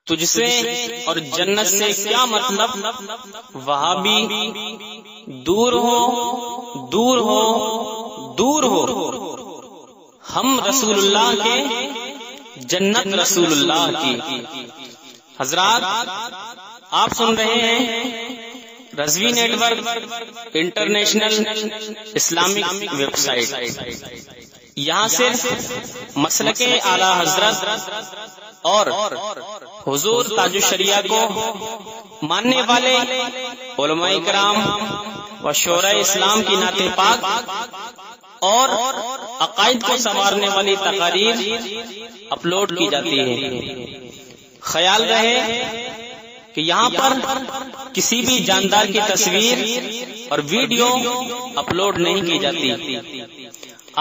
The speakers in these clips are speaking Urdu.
تجھ سے اور جنت سے کیا مطلب، وہابی دور ہو دور ہو دور ہو، ہم رسول اللہ کے، جنت رسول اللہ کی۔ حضرات آپ سن رہے ہیں Rizvi network international Islamic website. یہاں صرف مسلک اعلی حضرت اور حضور تاج الشریعہ کو ماننے والے علماء کرام و شورائے اسلام کی نعت پاک اور عقائد کو سنوارنے والی تقاریر اپلوڈ کی جاتی ہے۔ خیال رہے کہ یہاں پر کسی بھی جاندار کی تصویر اور ویڈیو اپلوڈ نہیں کی جاتی۔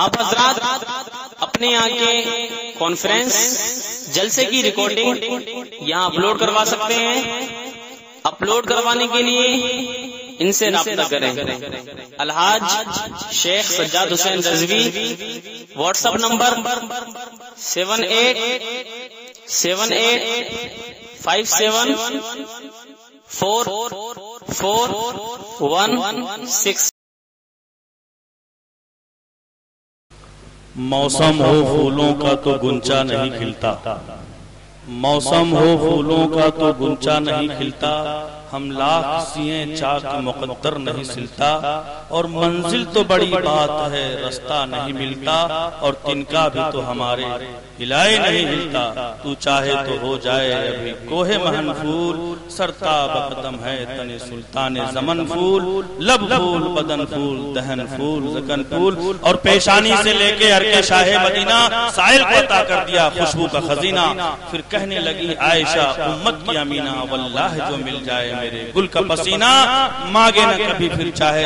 آپ حضرات اپنے یہاں کے کانفرنس جلسے کی ریکارڈنگ یہاں اپلوڈ کروا سکتے ہیں۔ اپلوڈ کروانے کے لیے ان سے رابطہ کریں۔ الحاج شیخ سجاد حسین رضوی، واٹس ایپ نمبر 7878574416۔ موسم ہو پھولوں کا تو گنچا نہیں کھلتا، موسم ہو پھولوں کا تو گنچا نہیں کھلتا، ہم لاکھ سیئیں چاک مقدر نہیں سلتا، اور منزل تو بڑی بات ہے رستہ نہیں ملتا، اور تنکا بھی تو ہمارے ہلائے نہیں ہلتا، تو چاہے تو ہو جائے ابھی کوہ مہن پھول، سرتاب قدم ہے تن سلطان زمن پھول، لب پھول بدن پھول دہن پھول زکن پھول، اور پیشانی سے لے کے ارکے شاہ مدینہ سائل کو عطا کر دیا خوشبو کا خزینہ۔ پھر کہنے لگی عائشہ امت کی امینہ، واللہ جو مل جائے میرے گل کا پسینہ، مانگے نہ کبھی پھر چاہے،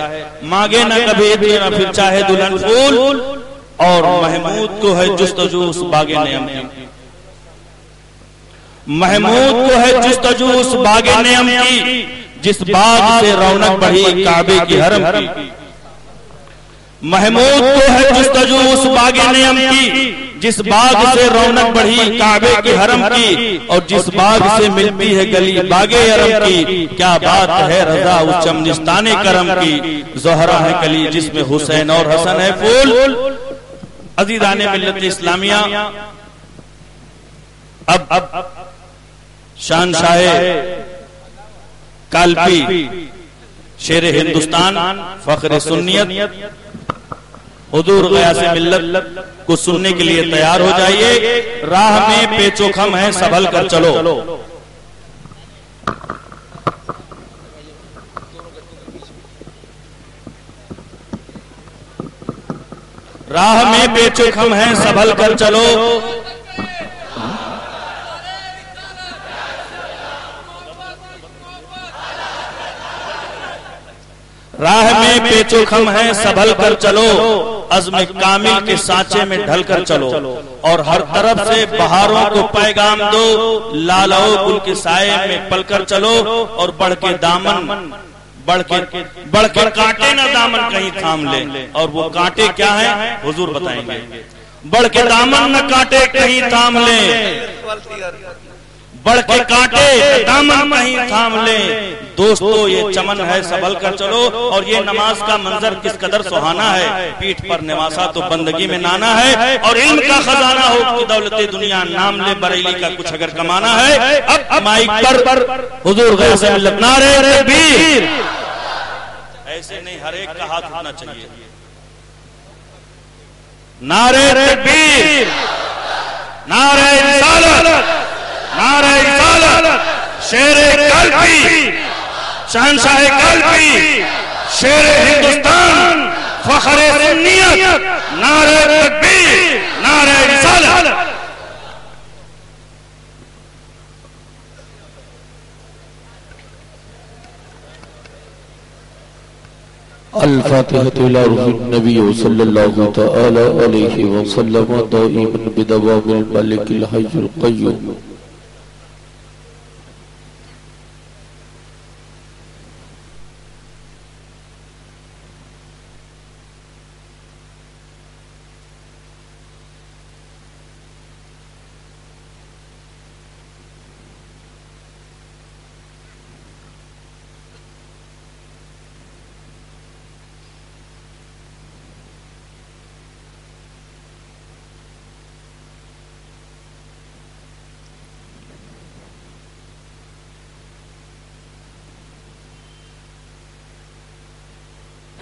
مانگے نہ کبھی پھر چاہے دلہن پھول، اور محمود کو ہے جستجو اس باغ نعم کی، محمود کو ہے جستجو اس باغ نعم کی، جس باغ سے رونق بڑھی کعبے کی حرم کی، محمود کو ہے جستجو اس باغ نعم کی، جس باغ سے رونق بڑھی کعبے کی حرم کی، اور جس باغ سے ملتی ہے گلی باغ حرم کی، کیا بات ہے رضا اس چمنستان کرم کی، زہرا ہے کلی جس میں حسین اور حسن ہے پھول۔ عزیزان ملت اسلامیہ، اب شہنشاہ کالپی شیر ہندوستان فخر سنیت حضور غیاث ملت کو سننے کے لیے تیار ہو جائیے۔ راہ میں پیچ و خم ہے سنبھل کر چلو، راہ میں پیچ و خم ہے سنبھل کر چلو، راہ میں پیچ و خم ہے سنبھل کر چلو، عزم کامل کے سانچے میں ڈھل کر چلو، اور ہر طرف سے بہاروں کو پیغام دو، لالو گل کے سائے میں پل کر چلو، اور بڑھ کے دامن بڑھ کے کانٹے نہ دامن کہیں تھام لے، اور وہ کانٹے کیا ہیں حضور بتائیں گے، بڑھ کے دامن نہ کانٹے کہیں تھام لے، بڑھ کے کانٹے دامن کہیں تھام لے، دوستو یہ چمن ہے سنبھل کر چلو، اور یہ نماز کا منظر کس قدر سہانا ہے، پیٹھ پر نواسا تو بندگی میں نانا ہے، اور علم کا خزانہ ہو کی دولت دنیا، نام لے بریلی کا کچھ اگر کمانا ہے۔ اب مائک پر حضور غیاث ملت نعرہ تکبیر، ایسے نہیں ہر ایک کا ہاتھ اٹھنا چاہیے، نعرہ تکبیر، نعرہ رسالت، نعرہ رسالت، شیر کالپی، شہنشاہ کالپی، شیر ہندوستان، فخر سنیت، نعرہ تکبیر، نعرہ رسالت۔ الفاتحة إلى روح النبي صلى الله تعالى عليه وسلم دائما بدوام الملك الحي القيوم۔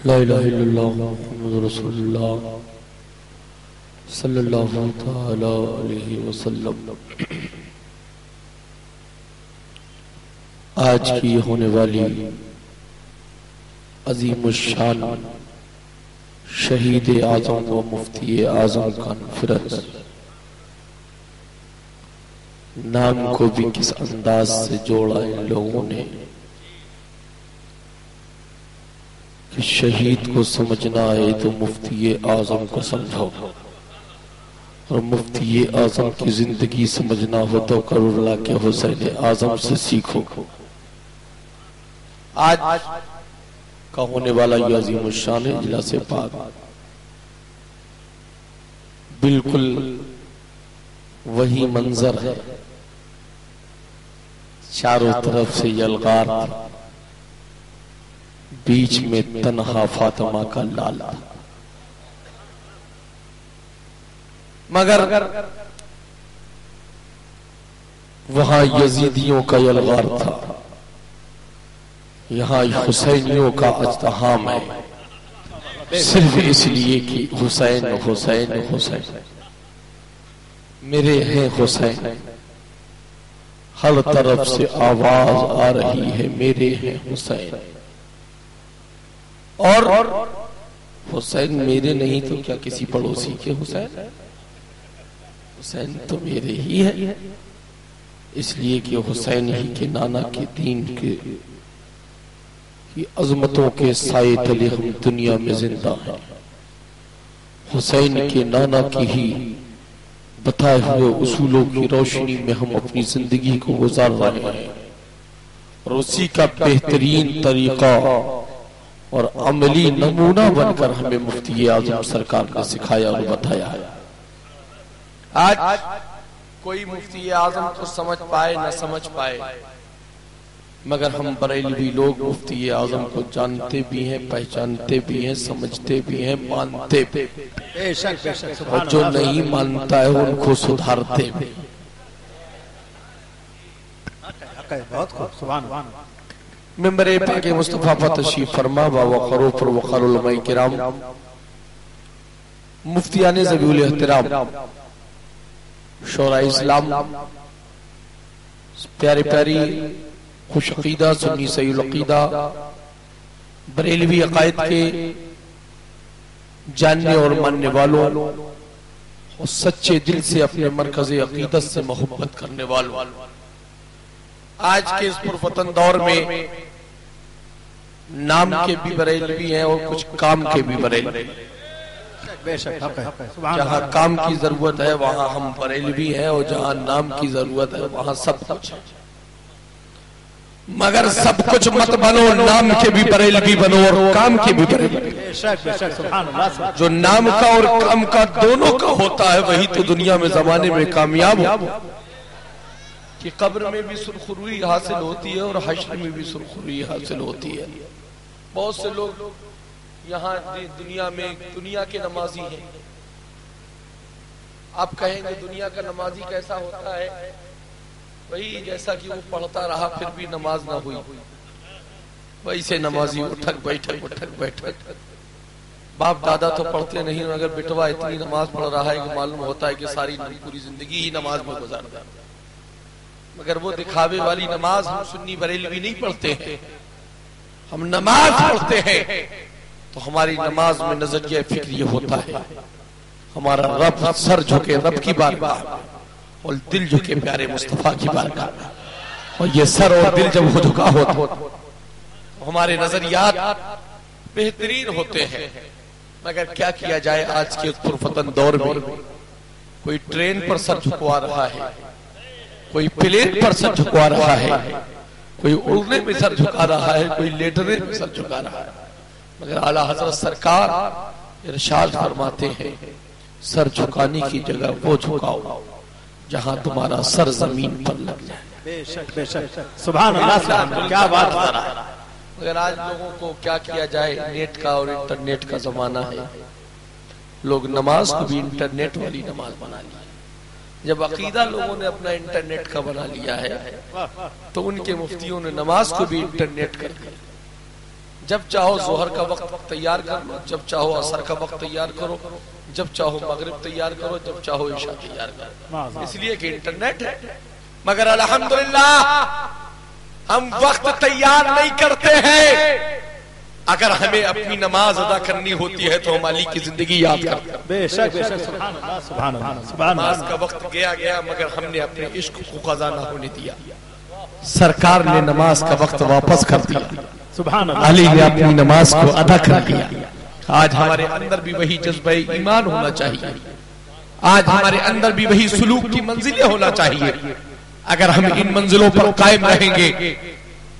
لا الہ الا اللہ محمد رسول اللہ صلی اللہ تعالی علیہ وسلم۔ آج کی ہونے والی عظیم الشان شہید اعظم و مفتی اعظم کانفرنس نام کو بھی کس انداز سے جوڑا ان لوگوں نے کہ شہید کو سمجھنا ہے تو مفتی اعظم کو سمجھو، اور مفتی اعظم کی زندگی سمجھنا ہو تو کربلا کے حسین اعظم سے سیکھو۔ آج کا ہونے والا یہ عظیم الشان اجلاس پاک بالکل وہی منظر ہے، چاروں طرف سے یلغار تھا، بیچ میں تنہا فاطمہ کا لالا، مگر وہاں یزیدیوں کا یلغار تھا، یہاں حسینیوں کا ازدحام ہے، صرف اس لیے کہ حسین حسین حسین میرے ہیں حسین، ہر طرف سے آواز آ رہی ہے میرے ہیں حسین، اور حسین میرے نہیں تو کیا کسی پڑوسی کے حسین؟ حسین تو میرے ہی ہے، اس لیے کہ حسین ہی کے نانا کے دین کے عظمتوں کے سائے تلے ہم دنیا میں زندہ ہیں، حسین کے نانا کی ہی بتائے ہوئے اصولوں کی روشنی میں ہم اپنی زندگی کو گزار رہے ہیں، اور اسی کا بہترین طریقہ اور عملی نمونہ بن کر ہمیں مفتی اعظم سرکار نے سکھایا اور بتایا ہے۔ آج کوئی مفتی اعظم کو سمجھ پائے نہ سمجھ پائے، مگر ہم بریلوی لوگ مفتی اعظم کو جانتے بھی ہیں، پہچانتے بھی ہیں، سمجھتے بھی ہیں، مانتے بھی ہیں، اور جو نہیں مانتا ہے ان کو سدھارتے بھی۔ ممبر پاک مصطفیٰ پر تشریف فرما وقرو پر وقار علماء کرام، مفتیان ذوی الاحترام، شورائے اسلام، پیارے پیاری خوش عقیدہ سنی صحیح العقیدہ بریلوی عقائد کے جاننے اور ماننے والوں اور سچے دل سے اپنے مرکز عقیدت سے محبت کرنے والوں، آج کے اس پرفتن دور میں نام کے بھی بریلوی ہیں اور کچھ کام کے بھی بریلوی ہیں، جہاں کام کی ضرورت ہے وہاں ہم بریلوی ہیں، اور جہاں نام کی ضرورت ہے وہاں سب کچھ ہے، مگر سب کچھ مت بنو، نام کے بھی بریلوی بنو اور کام کے بھی بریلوی۔ جو نام کا اور کام کا دونوں کا ہوتا ہے وہی تو دنیا میں زمانے میں کامیاب ہو، کہ قبر میں بھی سرخروئی حاصل ہوتی ہے اور حشر میں بھی سرخروئی حاصل ہوتی ہے۔ بہت سے لوگ یہاں دنیا میں دنیا کے نمازی ہیں، آپ کہیں گے دنیا کا نمازی کیسا ہوتا ہے؟ وہی جیسا کہ وہ پڑھتا رہا پھر بھی نماز نہ ہوئی، وہی سے نمازی اٹھک بیٹھک، باپ دادا تو پڑھتے نہیں، اگر بیٹوا اتنی نماز پڑھ رہا ہے کہ معلوم ہوتا ہے کہ ساری پوری زندگی ہی نماز میں گزارتا ہے، مگر وہ دکھاوے والی نماز ہم سنی بریلوی نہیں پڑھتے ہیں، ہم نماز پڑھتے ہیں تو ہماری نماز میں نظریہ فکر یہ ہوتا ہے ہمارا رب سر جھکے رب کی بارگاہ اور دل جھکے پیارے مصطفیٰ کی بارگاہ میں، اور یہ سر اور دل جب جھکا ہوتا ہمارے نظریات بہترین ہوتے ہیں، مگر کیا کیا جائے آج کے پرفتن دور میں کوئی ٹرین پر سر جھکوا رہا ہے، کوئی پلیٹ پر سر جھکوا رہا ہے، کوئی اڑنے میں سر جھکا رہا ہے، کوئی لیٹنے میں سر جھکا رہا ہے، مگر اعلیٰ حضرت سرکار ارشاد فرماتے ہیں سر جھکانے کی جگہ وہ جھکاؤ جہاں تمہارا سر زمین پر لگ جائے۔ بے شک سبحان اللہ، کیا بات ہے۔ مگر آج لوگوں کو کیا کیا جائے، نیٹ کا اور انٹرنیٹ کا زمانہ ہے، لوگ نماز کو بھی انٹرنیٹ والی نماز بنا لی، جب عقیدہ لوگوں نے اپنا انٹرنیٹ کا بنا لیا ہے تو ان کے مفتیوں نے نماز کو بھی انٹرنیٹ کر دیا، جب چاہو ظہر کا وقت تیار کر لو، جب چاہو عصر کا وقت تیار کرو، جب چاہو مغرب تیار کرو، جب چاہو عشاء تیار کرو، اس لیے کہ انٹرنیٹ ہے۔ مگر الحمدللہ ہم وقت تیار نہیں کرتے ہیں۔ اگر ہمیں اپنی نماز ادا کرنی ہوتی ہے تو ہم علی کی زندگی یاد کرتے ہیں۔ بے شک بے شک، سبحان اللہ سبحان اللہ۔ نماز کا وقت گیا مگر ہم نے اپنے عشق کو قضا نہ ہونے دیا۔ سرکار نے نماز کا وقت واپس کر دیا، سبحان اللہ۔ علی نے اپنی نماز کو ادا کر دیا۔ آج ہمارے اندر بھی وہی جذبہ ایمان ہونا چاہیے، آج ہمارے اندر بھی وہی سلوک کی منزلیں ہونا چاہیے۔ اگر ہم ان منزلوں پر قائم رہیں گے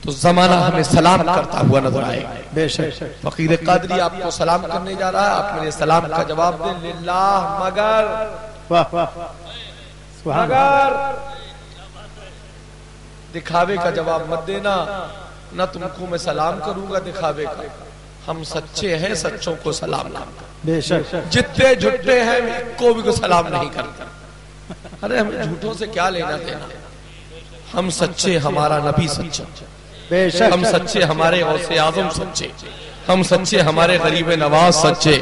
تو زمانہ ہمیں سلام کرتا ہوا نظر آئے گا۔ بے شک۔ فقیر قادری آپ کو سلام کرنے جا رہا ہے، آپ میرے سلام کا جواب دیں، للہ مگر واہ واہ سبحان اللہ۔ مگر دکھاوے کا جواب مت دینا، نہ تم کو میں سلام کروں گا دکھاوے کا۔ ہم سچے ہیں، سچوں کو سلام کرتے ہیں۔ بے شک۔ جتنے جھوٹے ہیں کو بھی کو سلام نہیں کرتے۔ ارے ہمیں جھوٹوں سے کیا لینا دینا، ہم سچے، ہمارا نبی سچا، بے شک۔ ہم سچے، ہمارے غوث اعظم سچے، ہم سچے، ہمارے غریب نواز سچے،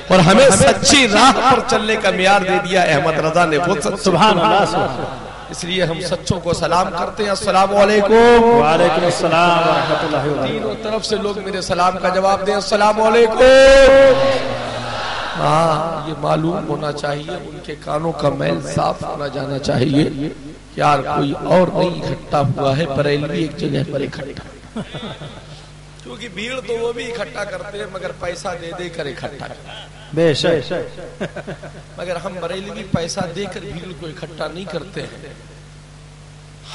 اور ہمیں سچی راہ پر چلنے کا معیار دے دیا احمد رضا نے، وہ سبحان اللہ سبحان اللہ۔ اس لیے ہم سچوں کو سلام کرتے ہیں۔ السلام علیکم۔ وعلیکم السلام ورحمۃ اللہ وبرکاتہ۔ تینوں طرف سے لوگ میرے سلام کا جواب دیں، السلام علیکم۔ ہاں یہ معلوم ہونا چاہیے، ان کے کانوں کا میل صاف ہونا جانا چاہیے، یار کوئی اور نہیں اکٹھا ہوا ہے، بریلوی ایک جگہ پر اکٹھا، کیونکہ بھیڑ تو وہ بھی اکٹھا کرتے ہیں مگر پیسہ دے دے کر اکٹھا کرتے ہیں۔ بے شک۔ مگر ہم بریلوی پیسہ دے کر بھیڑ کو اکٹھا نہیں کرتے ہیں،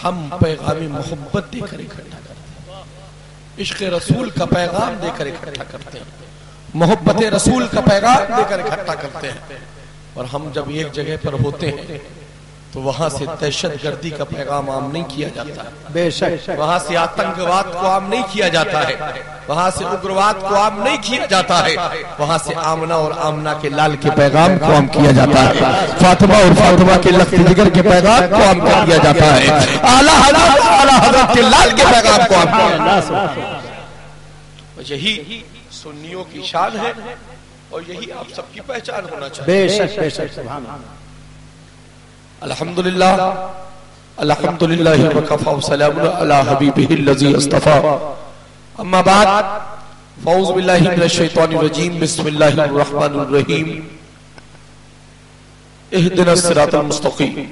ہم پیغام محبت دے کر اکٹھا کرتے ہیں، عشق رسول کا پیغام دے کر اکٹھا کرتے ہیں، محبت رسول کا پیغام دے کر اکٹھا کرتے ہیں۔ اور ہم جب ایک جگہ پر ہوتے ہیں تو وہاں سے دہشت گردی کا پیغام عام نہیں کیا جاتا ہے، بے شک۔ وہاں سے آتنکواد کو عام نہیں کیا جاتا ہے، وہاں سے اگرواد کو عام نہیں کیا جاتا ہے، وہاں سے آمنہ اور آمنہ کے لال کے پیغام کو عام کیا جاتا ہے، فاطمہ اور فاطمہ کے لخت جگر کے پیغام کو عام کر دیا جاتا ہے، اعلیٰ حضرت کے لال کے پیغام کو عام کیا جاتا ہے۔ یہی سنیوں کی شان ہے اور یہی آپ سب کی پہچان ہونا چاہیے۔ بے شک بے شک، سبحان اللہ۔ الحمدللہ الحمدللہ وکفی وسلام علی حبیبہ الذی اصطفی، اما بعد فاعوذ باللہ من الشیطان الرجیم، بسم اللہ الرحمن الرحیم، اہدنا الصراط المستقیم،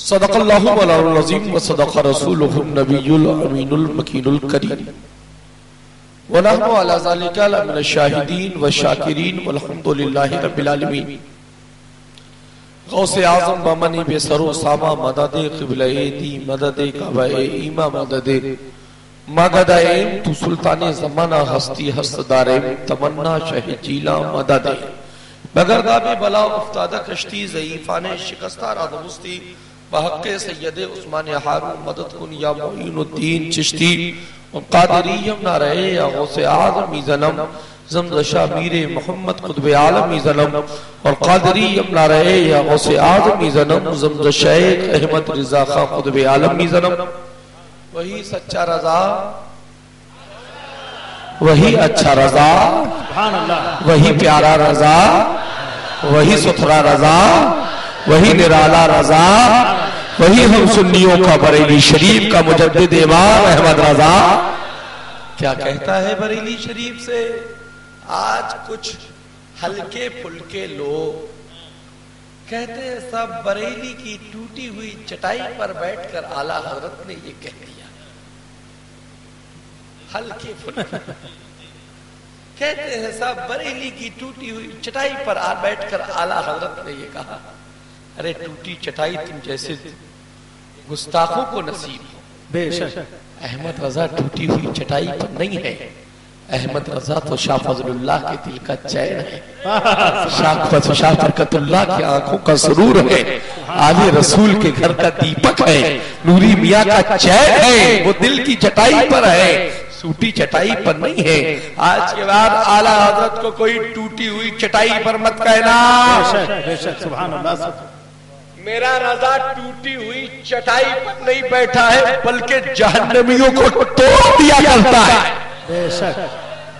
صدق اللہ مولانا العظیم وصدق رسولہ النبی الامین المکین الکریم، ونحن علی ذلک لمن الشاہدین والشاکرین والحمدللہ رب العالمین۔ غوث اعظم بمنی بے سر و ساما، مدد قبلہ دی، مدد کعبہ ایمہ، مدد ایم تو سلطان زمانہ، ہستی ہست داریم، تمنا شہ جیلا، مدد بگرداب بلا افتادہ کشتی، ضعیفان شکستہ رادمستی، بحق سید عثمان حارون، مدد کن یا معین الدین چشتی، قادریم نہ رہے یا غوث اعظمی ظلم، زمزشہ میر محمد قطب عالمی ظلم، اور قادریم نہ رہے یا غوث اعظمی ظلم، زمزشہ احمد رضا خان قطب عالمی ظلم۔ وہی سچا رضا، وہی اچھا رضا، وہی پیارا رضا، وہی ستھرا رضا، وہی نرالا رضا، وہی ہم سنیوں کا بریلی شریف کا مجدد امام احمد رضا۔ کیا کہتا ہے بریلی شریف سے؟ آج کچھ ہلکے پھلکے لوگ کہتے ہیں سب بریلی کی ٹوٹی ہوئی چٹائی پر بیٹھ کر اعلیٰ حضرت نے یہ کہہ دیا۔ ہلکے پھلکے کہتے ہیں سب بریلی کی ٹوٹی ہوئی چٹائی پر بیٹھ کر اعلیٰ حضرت نے یہ کہا۔ ارے ٹوٹی چٹائی تم جیسے گستاخوں کو نصیب ہو، بے شک۔ احمد رضا ٹوٹی ہوئی چٹائی پر نہیں ہے، احمد رضا تو شاہ فضل اللہ کے دل کا چین ہے، شاہ برکت اللہ کی آنکھوں کا سرور ہے، آل رسول کے گھر کا دیپک ہے، نوری میاں کا چین ہے، وہ دل کی چٹائی پر ہے، ٹوٹی چٹائی پر نہیں ہے۔ آج کے بعد اعلیٰ حضرت کو کوئی ٹوٹی ہوئی چٹائی پر مت کہنا۔ بے شک، سبحان اللہ۔ میرا رضا ٹوٹی ہوئی چٹائی پر نہیں بیٹھا ہے بلکہ جہنمیوں کو توڑ دیا کرتا ہے۔ بے شک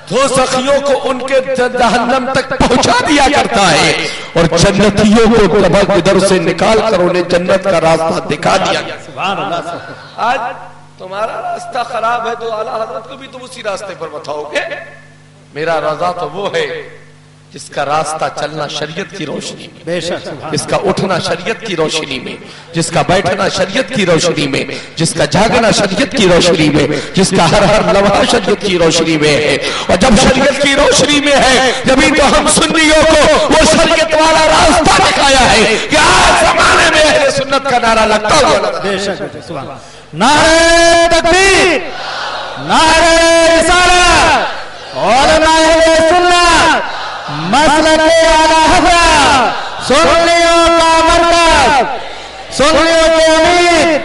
دو سخیوں کو ان کے جہنم تک پہنچا دیا کرتا ہے اور جنتیوں کو تباہ ادھر سے نکال کر انہیں جنت کا راستہ دکھا دیا. سبحان اللہ. آج تمہارا راستہ خراب ہے تو اعلیٰ حضرت کو بھی تم اسی راستے پر بتاؤ گے. میرا رضا تو وہ ہے جس کا راستہ چلنا شریعت کی روشنی میں, بے شک جس کا اٹھنا شریعت کی روشنی میں, جس کا بیٹھنا شریعت کی روشنی میں, جس کا جاگنا شریعت کی روشنی میں, جس کا ہر ہر لمحہ شریعت کی روشنی میں ہے. اور جب شریعت کی روشنی میں ہے جبھی تو ہم سنیوں کو وہ شریعت والا راستہ دکھایا ہے کہ آج زمانے میں اہل سنت کا نعرہ لگتا ہوا. بے شک سبحان اللہ. نعرہ تکبیر, نعرہ رسالت, علماء اہل سنت, مسلک اعلیٰ حضرت, سنیوں کا مرکز, سنیوں کی امید,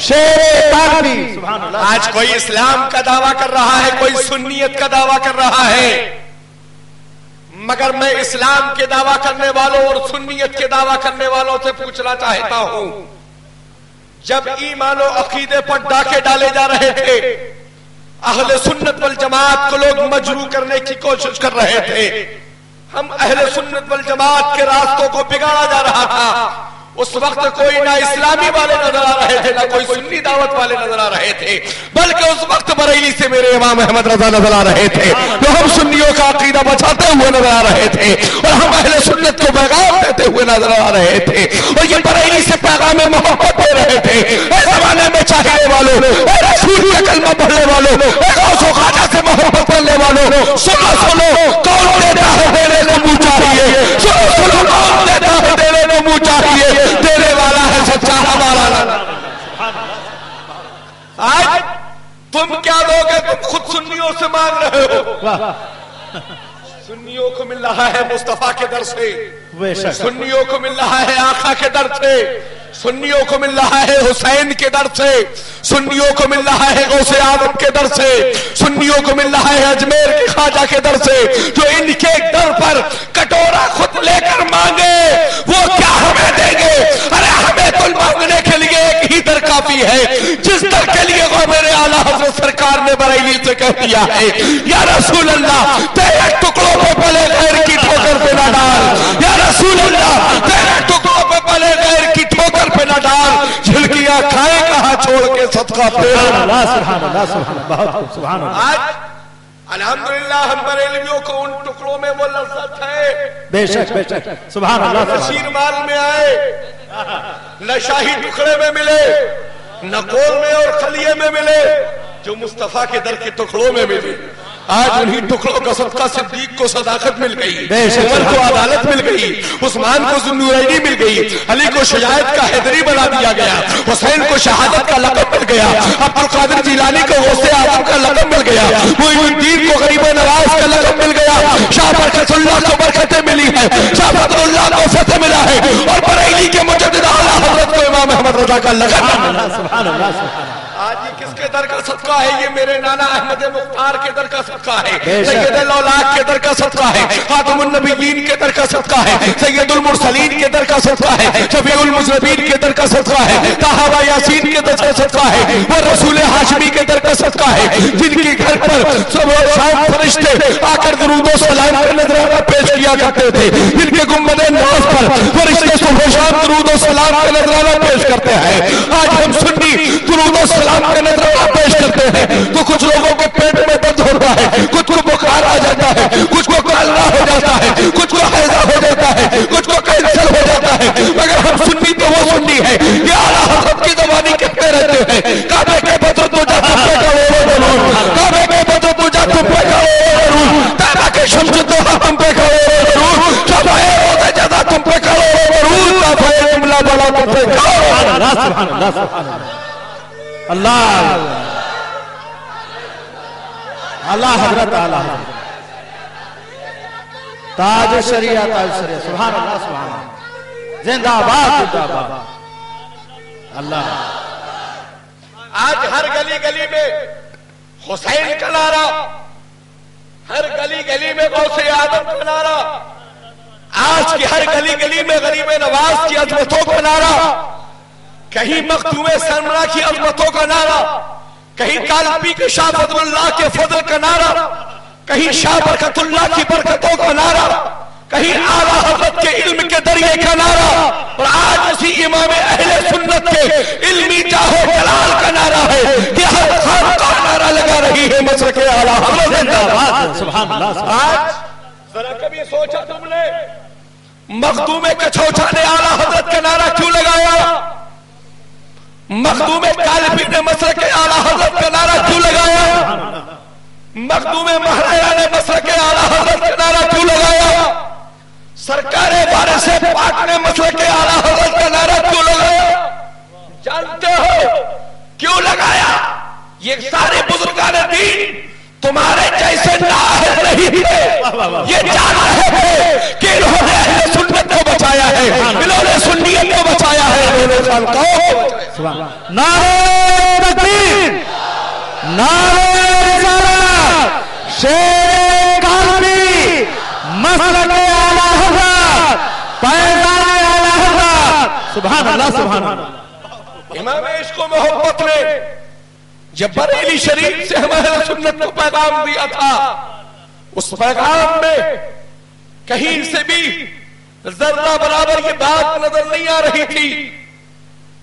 شیر طالبی. سبحان اللہ. آج کوئی اسلام کا دعویٰ کر رہا ہے, کوئی سنیت کا دعویٰ کر رہا ہے, مگر میں اسلام کے دعویٰ کرنے والوں اور سنیت کے دعویٰ کرنے والوں سے پوچھنا چاہتا ہوں, جب ایمان و عقیدے پر ڈاکے ڈالے جا رہے تھے, اہل سنت والجماعت کو لوگ مجروح کرنے کی کوشش کر رہے تھے, ہم اہل سنت والجماعت کے راستوں کو بگاڑا جا رہا تھا, اس وقت کوئی نہ اسلامی والے نظر آ رہے تھے, نہ کوئی سنی دعوت والے نظر آ رہے تھے, بلکہ اس وقت بریلی سے میرے امام احمد رضا نظر آ رہے تھے, جو ہم سنیوں کا عقیدہ بچاتے ہوئے نظر آ رہے تھے اور ہم اہل سنت کو پیغام دیتے ہوئے نظر آ رہے تھے, اور یہ بریلی سے پیغام محبت دے رہے تھے. اے زمانے میں چاہنے والوں, اے رسول کا کلمہ پڑھنے والوں, اے غوث و خواجہ سے محبت کرنے والوں, سنو سنو کون دیتا ہے دینے کو منہ چاہیے, سنو سنو کون دیتا ہے دینے کو منہ چاہیے, دینے والا ہے سچا ہمارا. آج تم کیا دو گے, تم خود سنیوں سے مانگ رہے ہو. سنیوں کو مل رہا ہے مصطفیٰ کے در سے, سنیوں کو مل رہا ہے آقا کے در سے, سنیوں کو مل رہا ہے حسین کے در سے, سنیوں کو مل رہا ہے غوث اعظم کے در سے, سنیوں کو مل رہا ہے اجمیر کے خواجہ کے در سے. جو ان کے در پر کٹورا خود لے کر مانگے وہ کیا ہمیں دیں گے؟ ارے ہمیں تو مانگنے کے لیے ایک ہی در کافی ہے, جس در کے لیے وہ میرے اعلیٰ حضرت سرکار نے بریلی سے کہہ دیا ہے, یا رسول اللہ تیرے ٹکڑوں پہ پلے غیر کی ٹھوکر پہ نہ ڈال, یا رسول اللہ تیرے ٹکڑوں پہ پلے غیر کی ٹھوکر پہ نہ ڈال, جھلکیاں کھائے کہاں چھوڑ کے صدقہ تیرا. سبحان اللہ, سبحان اللہ. آج الحمدللہ ہم بریلویوں کو ان ٹکڑوں میں وہ لذت ہے. بے شک بے شک سبحان اللہ. نہ شیر مال میں آئے, نہ شاہی ٹکڑے میں ملے, نہ گول میں اور خلیے میں ملے, جو مصطفیٰ کے در کے ٹکڑوں میں ملے. آج انہی ٹکڑوں کا صدقہ صدیق کو صداقت مل گئی, عمر کو عدالت مل گئی, عثمان کو ذوالنورینی مل گئی, علی کو شجاعت کا حیدری بنا دیا گیا, حسین کو شہادت کا لقب مل گیا, عبد القادر جیلانی کو غوث اعظم کا لقب مل گیا, معین الدین کو غریب نواز کا لقب مل گیا, شاہ برکت اللہ کو برکتیں ملی ہے, شاہ بدر اللہ کو فتح ملا ہے, اور بریلی کے مجدد اعلیٰ حضرت کو امام احمد رضا کا لقب. سبحان اللہ. آج یہ کس کے در کا صدقہ ہے؟ یہ میرے نانا احمد مختار کے در کا صدقہ ہے, سید الاولیاء کے در کا صدقہ ہے, خاتم النبیین کے در کا صدقہ ہے, سید المرسلین کے در کا صدقہ ہے, شفیع المذنبین کے در کا صدقہ ہے, طٰہٰ و یاسین کے در کا صدقہ ہے, وہ رسول ہاشمی کے در کا صدقہ ہے, جن کے گھر پر صبح و شام فرشتے آ کر درود و سلام کا نذرانہ پیش کیا کرتے تھے, جن کے گنبد ناز پر فرشتے صبح و شام درود و سلام کا نذرانہ پیش کرتے ہیں. آج ہم سنی درود و سلام کا نذرانہ پیش کرتے ہیں تو کچھ لوگوں کے پیٹ میں درد ہوتا ہے, کچھ کو بخار آ جاتا ہے, کچھ کو کالنا ہو جاتا ہے, کچھ کو حیضہ ہو جاتا ہے, کچھ کو کینسر ہو جاتا ہے, مگر ہم سنی تو وہ سنی ہے. یہ اعلیٰ حضرت کی زبانی کہتے رہتے ہیں, کعبے کے بدر تجھا تم پہ کا وہ ضرور, کعبے کے بدر تجھا تم پہ کا وہ ضرور, تیرا کے شمس تو ہم پہ کا وہ ضرور, شفائے روزہ جزا تم پہ کا وہ ضرور, شفائے املا بلا تم پہ کا وہ ضرور. سبحان اللہ, سبحان اللہ. اللہ اللہ حضرت اعلیٰ تاج شریعہ, تاج شریعہ. سبحان اللہ, سبحان اللہ. زندہ باد, زندہ باد. اللہ. آج ہر گلی گلی میں حسین کا نعرہ, ہر گلی گلی میں غوث اعظم کا نعرہ, آج کی ہر گلی گلی میں غریب نواز کی عظمتوں کا نعرہ, کہیں مختوم سرمرا کی عظمتوں کا نعرہ, کہیں کالپی کے شاہ فضل اللہ کے فضل کا نعرہ، کہیں شاہ برکت اللہ کی برکتوں کا نعرہ، کہیں اعلیٰ حضرت کے علم کے دریے کا نعرہ، اور آج اسی امام اہل سنت کے علمی جاہو جلال کا نعرہ ہے کہ ہر خانقاہ نعرہ لگا رہی ہے مسلک اعلیٰ حضرت زندہ باد۔ سبحان اللہ۔ آج ذرا کبھی سوچا تم نے مخدوم کچھوچا نے اعلیٰ حضرت کا نعرہ کیوں لگایا؟ مخدوم کالپی نے مسلک اعلیٰ حضرت کا نعرہ کیوں لگایا؟ مخدوم مہرایا نے مسلک اعلیٰ حضرت کا نعرہ کیوں لگایا؟ سرکار وارث پاک نے مسلک اعلیٰ حضرت کا نعرہ کیوں لگایا؟ جانتے ہو کیوں لگایا؟ یہ سارے بزرگان دین تمہارے جیسے نااہل نہیں تھے، یہ جان رہے تھے کہ انہوں نے اہل سنت کو بچایا ہے، انہوں نے سنیت کو بچایا ہے، انہوں نے خانقاہوں کو بچایا ہے۔ نعرہ تکبیر، نعرہ رسالت، شیخ کالپی، مسلک اعلیٰ حضرت، پیغام اعلیٰ حضرت۔ سبحان اللہ، سبحان اللہ۔ امام عشق و محبت نے جب بریلی شریف سے ہم اہل سنت کو پیغام دیا تھا، اس پیغام میں کہیں سے بھی ذرہ برابر یہ بات نظر نہیں آ رہی تھی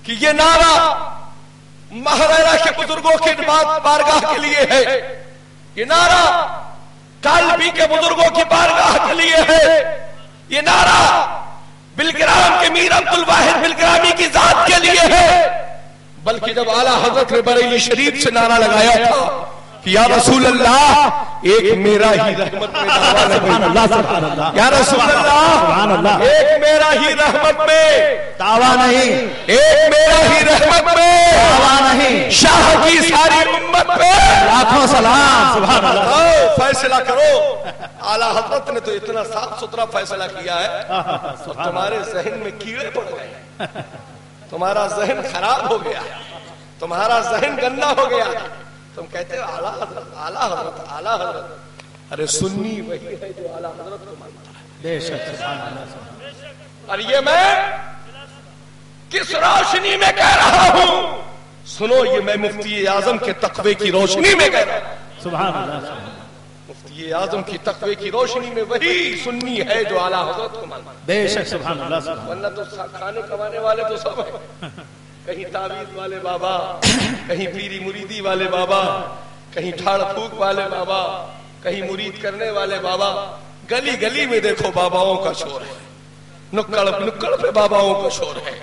کہ یہ نعرہ مہرانا کے بزرگوں کے بارگاہ کے لیے ہے، یہ نعرہ کالپی کے بزرگوں کی بارگاہ کے لیے ہے، یہ نعرہ بلگرام کے میر عبد الواحد بلگرامی کی ذات کے لیے ہے۔ بلکہ جب اعلیٰ حضرت نے بریلی شریف سے نعرہ لگایا تھا کہ یا رسول اللہ ایک میرا ہی رحمت میں دعویٰ نہیں، یا رسول اللہ ایک میرا ہی رحمت میں دعویٰ نہیں، ایک میرا ہی رحمت میں دعویٰ نہیں، شاہ کی ساری امت پہ لاکھوں سلام۔ سبحان اللہ۔ فیصلہ کرو۔ اعلیٰ حضرت نے تو اتنا صاف ستھرا فیصلہ کیا ہے اور تمہارے ذہن میں کیڑے پڑ گئے، تمہارا ذہن خراب ہو گیا، تمہارا ذہن گندا ہو گیا، تم کہتے ہو اعلیٰ حضرت اعلیٰ حضرت اعلیٰ حضرت۔ ارے سنی وہی ہے جو اعلیٰ حضرت کو مانتا ہے۔ بے شک، سبحان اللہ۔ اور یہ میں کس روشنی میں کہہ رہا ہوں؟ سنو، یہ میں مفتی اعظم کے تقوی کی روشنی میں کہہ رہا ہوں۔ سبحان اللہ۔ مفتی اعظم کی تقوی کی روشنی میں وہی سنی ہے جو اعلیٰ حضرت کو مانتا ہے۔ بے شک، سبحان اللہ۔ ورنہ تو کھانے کمانے والے تو سب ہیں، کہیں تعویذ والے بابا، کہیں پیری مریدی والے بابا، کہیں ٹھاڑ پھوک والے بابا، کہیں مرید کرنے والے بابا۔ گلی گلی میں دیکھو باباؤں کا شور ہے، نکڑ نکڑ پہ باباؤں کا شور ہے۔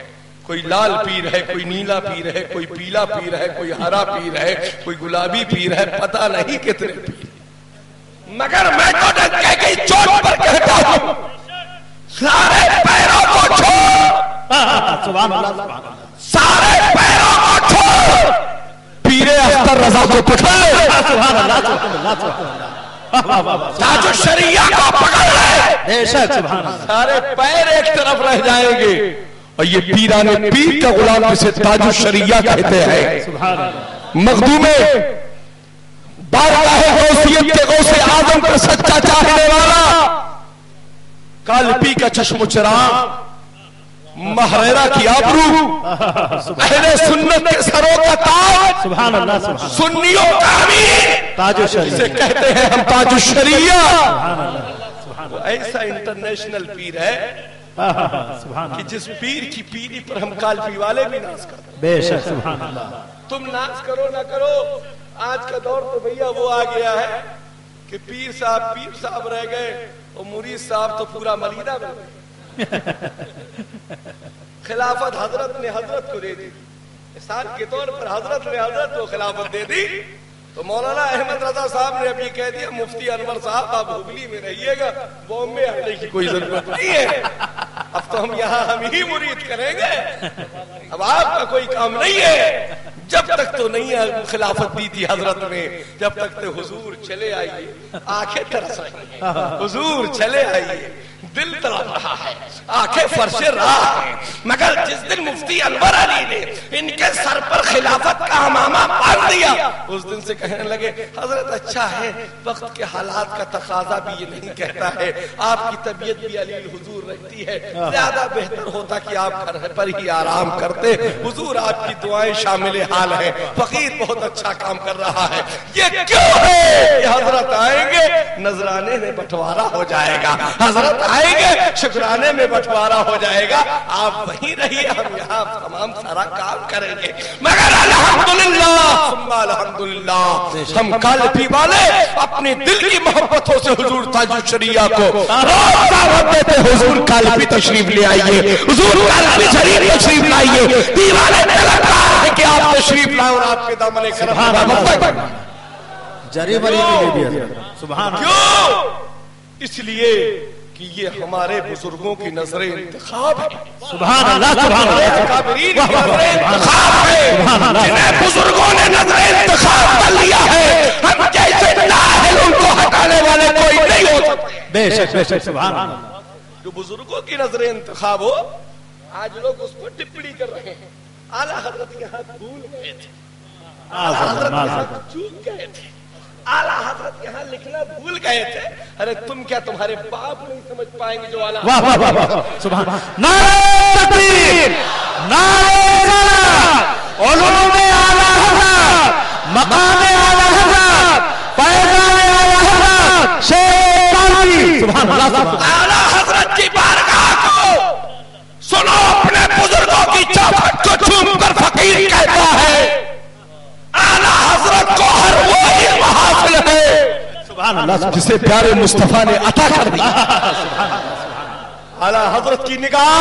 کوئی لال پیر ہے، کوئی نیلا پیر ہے، کوئی پیلا پیر ہے، کوئی ہرا پیر ہے، کوئی گلابی پیر ہے، پتہ نہیں کتنے پیر۔ مگر میں تو ڈنکے کی چوٹ پر کہتا ہوں، سارے پیروں کو چھوڑ، سبحان اللہ۔ سارے پیروں کو چھوڑ، پیر اختر رضا کو پکڑ، سبحان اللہ۔ تاج الشریعہ کو پکڑ لے، بے شک، سبحان اللہ۔ سارے پیر ایک طرف رہ جائیں گے۔ اور یہ پیران پیر کا غلام جسے تاج الشریعہ کہتے ہیں، سبحان اللہ۔ مخدوم بارگاہ غوثیت کے غوث اعظم کا سچا چاہنے والا، کالپی کا چشم و چراغ، مہریرا کی آبرو، اہل سنت کے سروں کا تاج، سبحان اللہ، سبحان اللہ۔ سنیوں کا امیر، تاج الشریعہ، جسے کہتے ہیں ہم تاج الشریعہ۔ سبحان اللہ، وہ ایسا انٹرنیشنل پیر ہے سبحان کہ اللہ۔ جس پیر کی پیری پر ہم کالپی والے بھی ناز کرتے ہیں۔ بے شک، سبحان اللہ۔ تم ناز کرو نہ کرو، آج کا دور تو بھیا وہ آ گیا ہے کہ پیر صاحب رہ گئے اور مرید صاحب تو پورا ملیدہ بن گئے۔ خلافت حضرت نے حضرت کو دے دی، مثال کے طور پر حضرت نے حضرت کو خلافت دے دی، تو مولانا احمد رضا صاحب نے ابھی کہہ دیا مفتی انور صاحب آپ ہبلی میں رہیے گا، بامبے آنے کی کوئی ضرورت نہیں ہے، اب تو ہم یہاں ہم ہی مرید کریں گے، اب آپ کا کوئی کام نہیں ہے۔ جب تک تو نہیں خلافت دی تھی حضرت نے، جب تک تو حضور چلے آئیے، آنکھیں ترس رہی ہیں، حضور چلے آئیے، دل تڑپ رہا ہے، آنکھیں فرش راہ ہیں، مگر جس دن مفتی انور علی نے ان کے سر پر خلافت کا امامہ باندھ دیا، اس دن سے کہنے لگے حضرت اچھا ہے، وقت کے حالات کا تقاضا بھی یہ نہیں کہتا ہے، آپ کی طبیعت بھی علیل حضور رہتی ہے، زیادہ بہتر ہوتا کہ آپ گھر پر ہی آرام کرتے، حضور آپ کی دعائیں شامل حال ہیں. فقیر بہت اچھا کام کر رہا ہے. یہ کیوں ہے؟ یہ حضرت آئیں گے نذرانے میں بٹوارا ہو جائے گا, حضرت آئیں گے شکرانے میں بٹوارا ہو جائے گا. آپ وہیں رہیے, ہم یہاں تمام سارا کام کریں گے. مگر الحمدللہ ثم الحمدللہ ہم کالپی والے اپنی دل کی محبتوں سے حضور تاج الشریعہ کو روز دعوت دیتے, حضور کالپی تشریف لے آئیے, حضور کالپی شریف تشریف لائیے. دیوانے طلب رہا ہے کہ آپ تشریف لائیں اور آپ کے دامن کرم محبت جری بری بھی دیا. سبحان اللہ. کیوں؟ اس لیے کہ یہ ہمارے بزرگوں کی نظر انتخاب ہے. سبحان اللہ. سبحان اللہ. کابرین کی نظر انتخاب ہے, جنہیں بزرگوں نے نظر انتخاب کر لیا ہے. ہم جیسے نااہل ان کو ہٹانے والے کوئی نہیں ہو سکتے. بے شک بے شک. سبحان اللہ. جو بزرگوں کی نظر انتخاب ہو, آج لوگ اس کو ٹپڑی کر رہے ہیں. اعلیٰ حضرت یہاں بھول گئے تھے, اعلیٰ حضرت یہاں چوک گئے تھے, اعلیٰ حضرت یہاں لکھنا بھول گئے تھے. ارے تم کیا تمہارے باپ نہیں سمجھ پائیں گے جو اعلیٰ واہ واہ واہ واہ. سبحان اللہ. نعرہ تکبیر, نعرہ رسالت, علوم اعلیٰ حضرت, مقام اعلیٰ حضرت, فیضان اعلیٰ حضرت, شیخ کالپی. سبحان اللہ. اعلیٰ حضرت کی بارگاہ کو سنو, اپنے بزرگوں کی چوکھٹ کو چوم کر فقیر کہتا ہے. اعلیٰ حضرت کو ہر وہ علم حاصل ہے سبحان اللہ. جسے پیارے مصطفیٰ نے عطا کر دیا. اعلیٰ حضرت کی نگاہ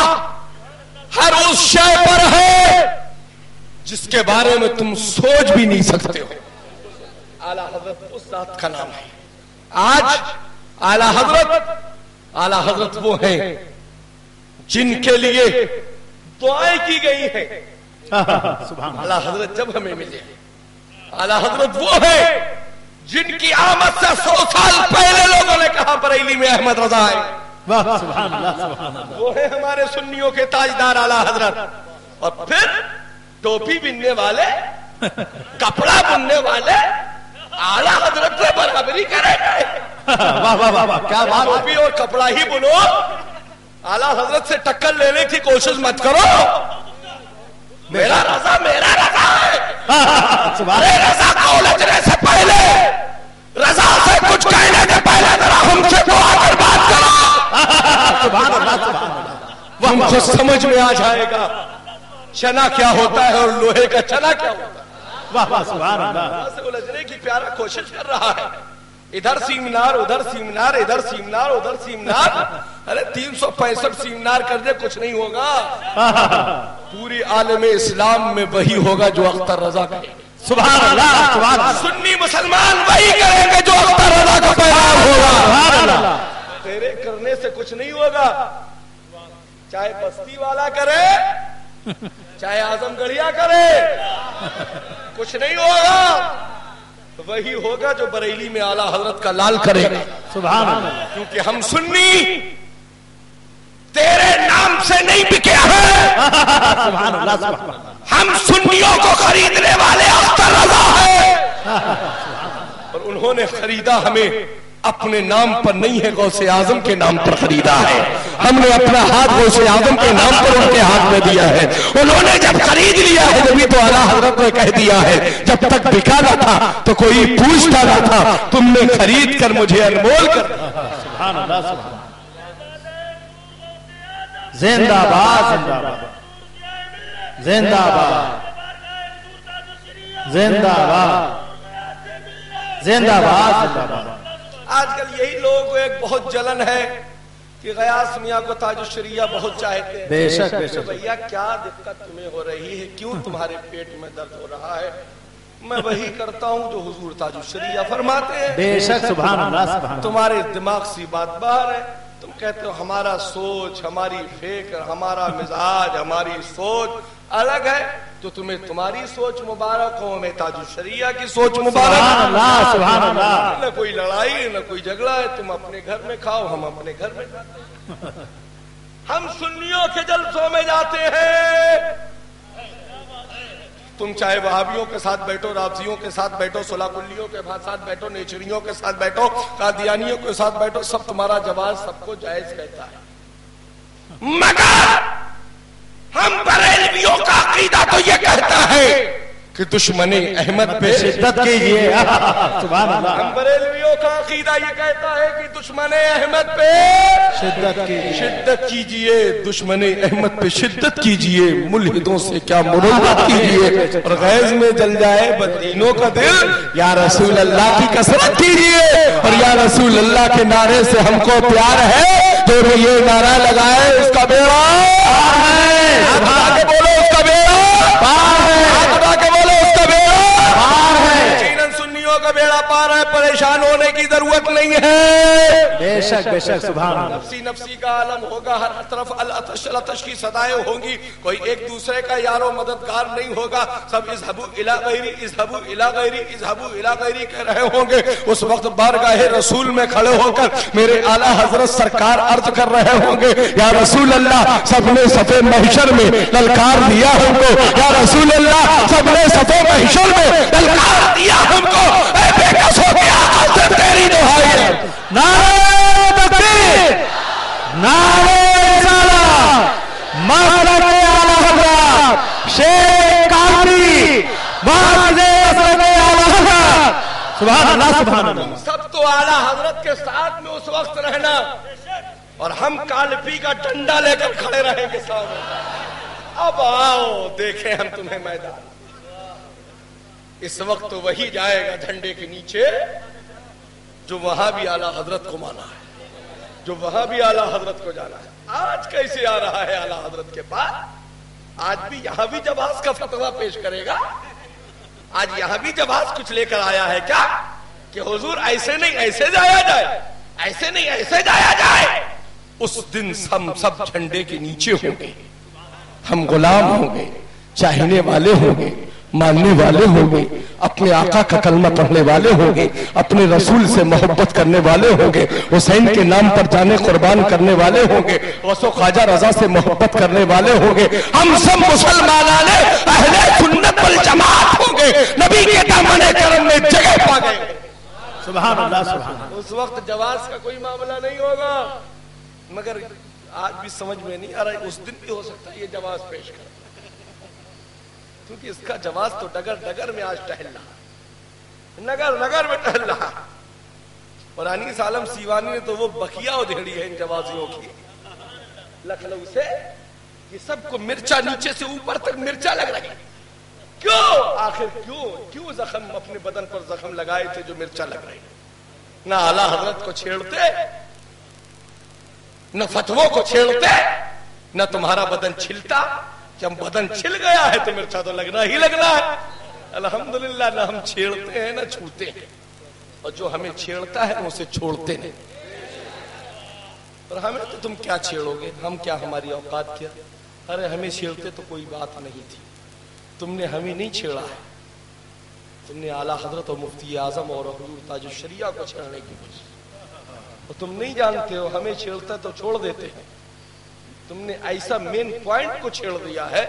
ہر اس شے پر ہے جس کے بارے میں تم سوچ بھی نہیں سکتے ہو. اعلیٰ حضرت اس ذات کا نام ہے. آج اعلیٰ حضرت وہ ہیں جن کے لیے دعائیں کی گئی ہیں. اعلیٰ حضرت جب ہمیں ملے, اعلیٰ حضرت وہ ہیں جن کی آمد سے 100 سال پہلے لوگوں نے کہا بریلی میں احمد رضا ہے. سبحان اللہ. سبحان اللہ. وہ ہیں ہمارے سنیوں کے تاجدار اعلیٰ حضرت. اور پھر ٹوپی بننے والے, کپڑا بننے والے اعلیٰ حضرت سے برابری کریں گے. واہ واہ واہ. کیا بات. ٹوپی اور کپڑا ہی بنو, اعلیٰ حضرت سے ٹکر لینے کی کوشش مت کرو. میرا رضا ہے. ارے رضا کو الجھنے سے پہلے, رضا سے کچھ کہنے سے پہلے ذرا ہم سے تو آ کر بات کرو. سبحان اللہ. سبحان اللہ. ہم کو سمجھ میں آ جائے گا چنا کیا ہوتا ہے اور لوہے کا چنا کیا ہوتا ہے. واہ واہ. سبحان اللہ. رضا سے الجھنے کی پیارا کوشش کر رہا ہے. ادھر سیمینار, ادھر سیمینار, ادھر سیمینار, ادھر سیمینار. ارے 365 سیمینار کر دے کچھ نہیں ہوگا. پوری عالم اسلام میں وہی ہوگا جو اختر رضا کرے. سبحان اللہ. سبحان اللہ. سنی مسلمان وہی کریں گے جو اختر رضا کا پیغام ہوگا. سبحان اللہ. تیرے کرنے سے کچھ نہیں ہوگا. چاہے بستی والا کرے, چاہے اعظم گڑھیا کرے, کچھ نہیں ہوگا. وہی ہوگا جو بریلی میں اعلیٰ حضرت کا لال کرے گا. سبحان اللہ. کیونکہ ہم سنی تیرے نام سے نہیں بکے ہیں. سبحان اللہ. سبحان اللہ. ہم سنیوں کو خریدنے والے اختر رضا ہیں. اور انہوں نے خریدا ہمیں اپنے نام پر نہیں ہے, غوث اعظم کے نام پر خریدا ہے. ہم نے اپنا ہاتھ غوث اعظم کے نام پر ان کے ہاتھ میں دیا ہے. انہوں نے جب خرید لیا ہے جبھی تو اعلیٰ حضرت نے کہہ دیا ہے جب تک بکا نہ تھا تو کوئی پوچھتا نہ تھا, تم نے خرید کر مجھے انمول کر. سبحان اللہ. سبحان اللہ. زندہ باد. زندہ باد. زندہ باد. زندہ باد. زندہ باد. زندہ باد. آج کل یہی لوگوں کو ایک بہت جلن ہے کہ غیاث میاں کو تاج الشریعہ بہت چاہتے ہیں. بے شک بے شک. بھیا کیا دقت تمہیں ہو رہی ہے, کیوں تمہارے پیٹ میں درد ہو رہا ہے؟ میں وہی کرتا ہوں جو حضور تاج الشریعہ فرماتے ہیں. بے شک. سبحان اللہ. سبحان اللہ. تمہارے دماغ سی بات باہر ہے. تم کہتے ہو ہمارا سوچ, ہماری فکر, ہمارا مزاج, ہماری سوچ الگ ہے. تو تمہیں تمہاری سوچ مبارک ہو, ہمیں تاج الشریعہ کی سوچ مبارک. سبحان اللہ. سبحان اللہ. نہ کوئی لڑائی نہ کوئی جھگڑا ہے. تم اپنے گھر میں کھاؤ, ہم اپنے گھر میں کھاتے ہیں. ہم سنیوں کے جلسوں میں جاتے ہیں. تم چاہے وہابیوں کے ساتھ بیٹھو, رافضیوں کے ساتھ بیٹھو, صلح کلیوں کے ساتھ بیٹھو, نیچریوں کے ساتھ بیٹھو, قادیانیوں کے ساتھ بیٹھو, سب تمہارا جواز سب کو جائز کہتا ہے. مگر ہم بریلویوں کا عقیدہ تو یہ کہتا ہے کہ دشمن احمد پہ شدت کیجیے. سبحان اللہ. ہم بریلویوں کا عقیدہ یہ کہتا ہے کہ دشمن احمد پہ شدت کیجیے, دشمن احمد پہ شدت کیجیے, ملحدوں سے کیا مربت کیجیے, اور غیظ میں جل جائے بدینوں کا دل, یا رسول اللہ کی کثرت کیجیے, اور یا رسول اللہ کے نعرے سے ہم کو پیار ہے تو یہ نعرہ لگائے اس کا بیڑا کے بولو, اس کا بیڑا کے بولو, اس کا بیڑا یقیناً سنیوں کا بیڑا پار ہے, پریشان ہونے کی ضرورت نہیں ہے. بے شک بے شک. سبحان اللہ. نفسی نفسی کا عالم ہوگا, ہر طرف العطش العطش کی صدائیں ہوں گی, کوئی ایک دوسرے کا یار و مددگار نہیں ہوگا, سب اذهبوا الی غیری اذهبوا الی غیری اذهبوا الی غیری کہہ رہے ہوں گے. اس وقت بارگاہ رسول میں کھڑے ہو کر میرے اعلیٰ حضرت سرکار عرض کر رہے ہوں گے, یا رسول اللہ سب نے صف محشر میں للکار دیا ہم کو, یا رسول اللہ سب نے صف محشر میں للکار دیا ہم کو, اے بے کس ہو گیا آج تیری دہائی ہے. نعرہ تکبیر, نعرہ رسالت, مسلک اعلیٰ حضرت شیخ قادری, واعظ مسلک اعلیٰ حضرت. سبحان اللہ سبحان اللہ. سب تو اعلیٰ حضرت کے ساتھ میں اس وقت رہنا, اور ہم کالپی کا ڈنڈا لے کر کھڑے رہیں گے سامنے. اب آؤ دیکھیں ہم تمہیں میدان. اس وقت تو وہی جائے گا جھنڈے کے نیچے جو وہاں بھی اعلیٰ حضرت کو مانا ہے, جو وہاں بھی اعلیٰ حضرت کو جانا ہے. آج کیسے آ رہا ہے اعلیٰ حضرت کے پاس؟ آج بھی یہاں بھی جواز کا فتویٰ پیش کرے گا. آج یہاں بھی جواز کچھ لے کر آیا ہے کیا کہ حضور ایسے نہیں ایسے جایا جائے, ایسے نہیں ایسے جایا جائے. اس دن ہم سب جھنڈے کے نیچے ہوں گے, ہم غلام ہوں گے, چاہنے والے ہوں گے, ماننے والے ہوں گے, اپنے آقا کا کلمہ پڑھنے والے ہوں گے, اپنے رسول سے محبت کرنے والے ہوں گے, حسین کے نام پر جانے قربان کرنے والے ہوں گے, غوث و خواجہ رضا سے محبت کرنے والے ہوں گے. ہم سب مسلمان اہل سنت والجماعت ہوں گے, نبی کے دامن کرم میں جگہ پا گئے. سبحان اللہ سبحان اللہ. اس وقت جواز کا کوئی معاملہ نہیں ہوگا, مگر آج بھی سمجھ میں نہیں آ رہا, اس دن بھی ہو سکتا ہے یہ جواز پیش کر, کیونکہ اس کا جواز تو ڈگر ڈگر میں آج ٹہل رہا, نگر نگر میں ٹہل رہا. اور انیس عالم سیوانی نے تو وہ بکیا ادھیڑی ہے ان جوازیوں کی لکھنؤ سے, یہ سب کو مرچا نیچے سے اوپر تک مرچا لگ رہی. کیوں آخر کیوں زخم اپنے بدن پر زخم لگائے تھے جو مرچا لگ رہی؟ نہ اعلیٰ حضرت کو چھیڑتے, نہ فتووں کو چھیڑتے, نہ تمہارا بدن چھلتا. جب بدن چھل گیا ہے تو مرچا تو لگنا ہی لگنا ہے. الحمدللہ نہ ہم چھیڑتے ہیں نہ چھوتے ہیں, اور جو ہمیں چھیڑتا ہے اسے چھوڑتے نہیں. اور ہمیں تو تم کیا چھیڑو گے, ہم کیا, ہماری اوقات کیا. ارے ہمیں چھیڑتے تو کوئی بات نہیں تھی, تم نے ہمیں نہیں چھیڑا ہے, تم نے اعلیٰ حضرت اور مفتی اعظم اور حضور تاج الشریعہ کو چھیڑنے کی کوشش, اور تم نہیں جانتے ہو ہمیں چھیڑتا تو چھوڑ دیتے ہیں. تم نے ایسا مین پوائنٹ کو چھیڑ دیا ہے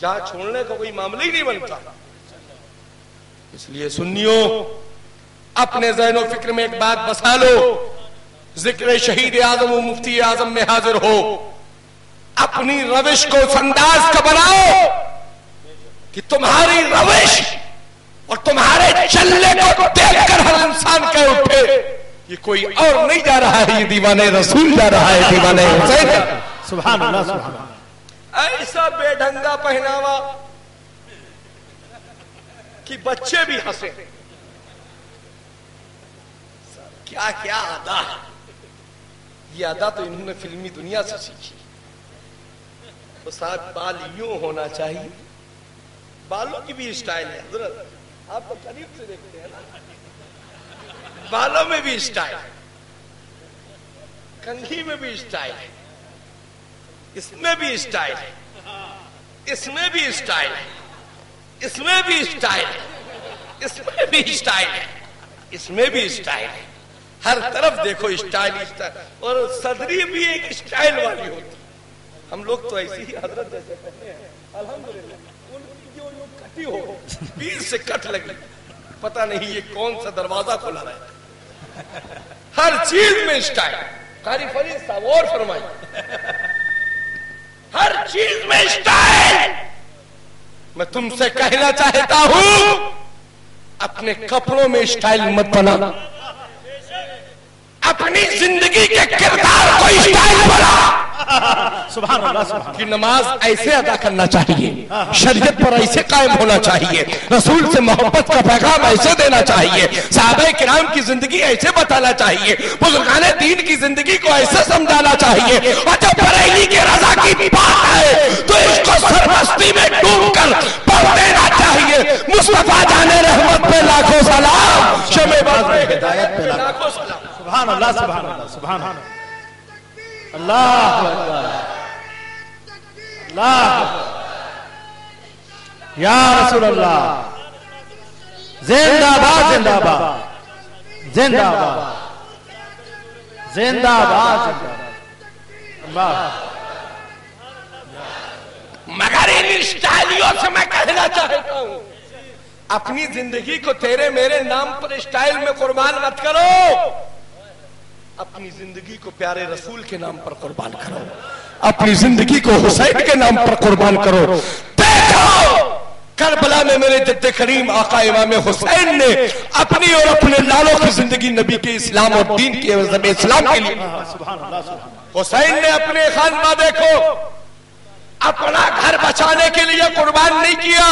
جہاں چھوڑنے کا کوئی معاملہ ہی نہیں بنتا. اس لیے سنیوں اپنے ذہن و فکر میں ایک بات بسا لو, ذکر شہید اعظم و مفتی اعظم میں حاضر ہو, اپنی روش کو اس انداز کا بناؤ کہ تمہاری روش اور تمہارے چلنے کو دیکھ کر ہر انسان کہہ اٹھے یہ کوئی اور نہیں جا رہا ہے, یہ دیوانے رسول جا رہا ہے, دیوانے حسین. سبحان اللہ سبحان اللہ. ایسا بے ڈھنگا پہناوا کہ بچے بھی ہنسے. کیا کیا ادا ہے, یہ ادا تو انہوں نے فلمی دنیا سے سیکھی. وہ صاحب بال یوں ہونا چاہیے, بالوں کی بھی اسٹائل ہے حضرت, آپ تو قریب سے دیکھتے ہیں نا, بالوں میں بھی اسٹائل ہے, کنگھی میں بھی اسٹائل ہے, اس میں بھی اسٹائل ہے, اس میں بھی اسٹائل ہے, اس میں بھی اسٹائل ہے, اس میں بھی اسٹائل ہے, اس میں بھی اسٹائل ہے. ہر طرف دیکھو اسٹائل اسٹائل, اور صدری بھی ایک اسٹائل والی ہوتی. ہم لوگ تو ایسی ہی حضرت جیسے کہتے ہیں الحمدللہ, ان کی جو کٹی ہو 20 سے کٹ لگی, پتہ نہیں یہ کون سا دروازہ کھلا رہا ہے. ہر چیز میں اسٹائل. قاری فرید صاحب اور فرمائیے, ہر چیز میں اسٹائل. میں تم سے کہنا چاہتا ہوں اپنے کپڑوں میں اسٹائل مت بنا، اپنی زندگی کے کردار کو اسٹائل بنا۔ سبحان اللہ سبحان کہ نماز ایسے ادا کرنا چاہیے، شریعت پر ایسے قائم ہونا چاہیے، رسول سے محبت کا پیغام ایسے دینا چاہیے، صحابہ کرام کی زندگی ایسے بتانا چاہیے، بزرگان دین کی زندگی کو ایسے سمجھانا چاہیے۔ اور جب بریلی کی رضا کی بات ہے تو اس کو سرمستی میں ڈوب کر پڑھ دینا چاہیے۔ مصطفیٰ جان رحمت پہ لاکھوں سلام، شمع بدر ہدایت پہ لاکھوں سلام۔ سبحان اللہ سبحان اللہ سبحان اللہ اللہ اللہ یا رسول اللہ، زندہ باد زندہ باد زندہ باد زندہ باد اللہ۔ مگر ان اسٹائلیوں سے میں کہنا چاہتا ہوں اپنی زندگی کو تیرے میرے نام پر اسٹائل میں قربان مت کرو، اپنی زندگی کو پیارے رسول کے نام پر قربان کرو، اپنی زندگی کو حسین کے نام پر قربان کرو۔ دیکھو کربلا میں میرے جد کریم آقا امام حسین نے اپنی اور اپنے لالوں کی زندگی نبی کے اسلام اور دین کے مذہب اسلام کے لیے، حسین نے اپنے خانوادے کو اپنا گھر بچانے کے لیے قربان نہیں کیا،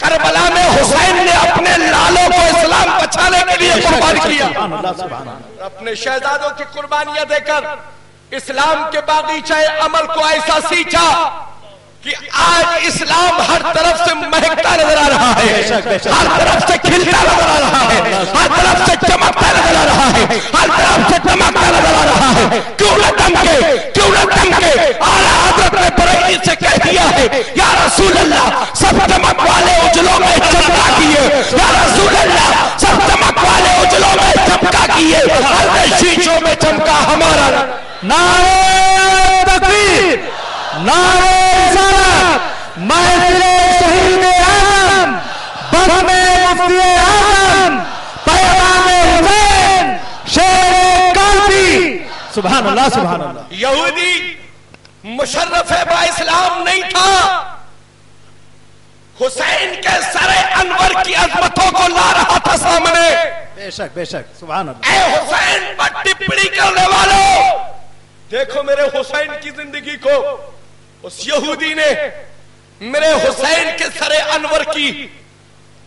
کربلا میں حسین نے اپنے لالوں کو اسلام بچانے کے لیے قربان کیا۔ اپنے شہزادوں کی قربانیاں دے کر اسلام کے باغیچہ عمل کو ایسا سینچا کہ آج اسلام ہر طرف سے مہکتا نظر آ رہا ہے، ہر طرف سے کھلتا نظر آ رہا ہے، ہر طرف سے چمکتا نظر آ رہا ہے، ہر طرف سے چمکتا نظر آ رہا ہے۔ کیوں نہ دمکے، کیوں نہ دمکے؟ اعلیٰ حضرت نے بریلی سے کہہ دیا ہے یا رسول اللہ سب چمک والے اجلوں میں چمکا کیے، یا رسول اللہ سب چمک والے اجلوں میں چمکا کیے، ہر شیشوں میں چمکا ہمارا نعرہ تکبیر، نعرہ رسالت، محفل شہید اعظم، بزم مفتی اعظم، پیغام حسین، شیر کافی۔ سبحان اللہ سبحان اللہ۔ یہودی مشرف با اسلام نہیں تھا، حسین کے سر انور کی عظمتوں کو لا رہا تھا سامنے۔ بے شک بے شک سبحان اللہ۔ اے حسین پر ٹپڑی کرنے والوں، دیکھو میرے حسین کی زندگی کو اس یہودی نے میرے حسین کے سر انور کی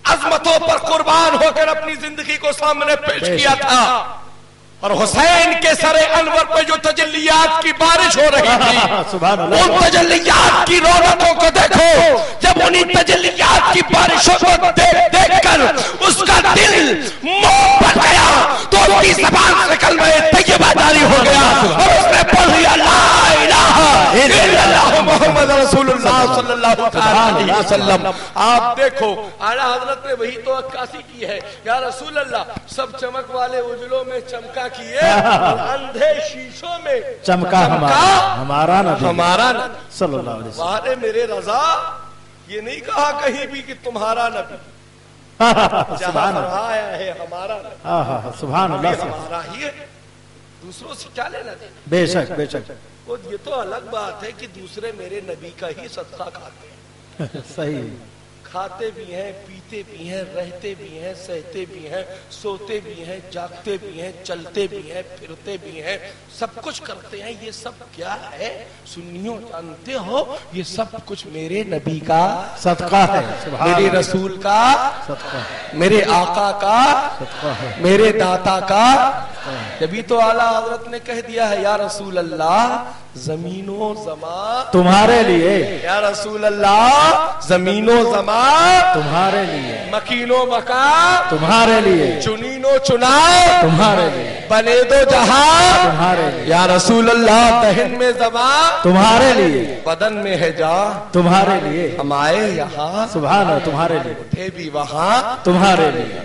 عظمتوں پر قربان ہو کر اپنی زندگی کو سامنے پیش کیا تھا، اور حسین کے سر انور پہ جو تجلیات کی بارش ہو رہی تھی، ان تجلیات کی رونقوں کو دیکھو، جب انہی تجلیات کی بارشوں کو دیکھ کر اس کا دل موم بن گیا تو ان کی زبان سے کلمہ طیبہ جاری ہو گیا اور اس نے پڑھ لیا لا الہ الا اللہ محمد رسول اللہ صلی اللہ علیہ وسلم۔ آپ دیکھو اعلیٰ حضرت نے وہی تو عکاسی کی ہے، یا رسول اللہ سب چمک والے اجلوں میں چمکا کیے، اندھے شیشوں میں چمکا ہمارا نبی، ہمارا نبی صلی اللہ علیہ وسلم۔ بارے میرے رضا یہ نہیں کہا کہیں بھی کہ تمہارا نبی، جہاں فرمایا ہے ہمارا نبی، سبحان اللہ ہمارا ہی ہے، دوسروں سے کیا لینا دینا؟ بے شک بے شک۔ یہ تو الگ بات ہے کہ دوسرے میرے نبی کا ہی صدقہ کھاتے ہیں، صحیح، کھاتے بھی ہیں، پیتے بھی ہیں، رہتے بھی ہیں، سہتے بھی ہیں، سوتے بھی ہیں، جاگتے بھی ہیں، چلتے بھی ہیں، پھرتے بھی ہیں، سب کچھ کرتے ہیں۔ یہ سب کیا ہے سنیوں جانتے ہو؟ یہ سب کچھ میرے نبی کا صدقہ ہے، میرے رسول کا صدقہ ہے، میرے آقا کا صدقہ ہے، میرے داتا کا۔ جبھی تو اعلیٰ حضرت نے کہہ دیا ہے یا رسول اللہ زمین و زمان تمہارے لیے، یا رسول اللہ زمین و زمان تمہارے لیے، مکین و مکان تمہارے لیے، چنین و چنا تمہارے لیے، بنے دو جہاں تمہارے لیے، یا رسول اللہ دہن میں زبان تمہارے لیے، بدن میں ہے جان تمہارے لیے، ہم آئے یہاں سبحان اللہ، تمہارے لیے، اٹھے بھی وہاں تمہارے لیے،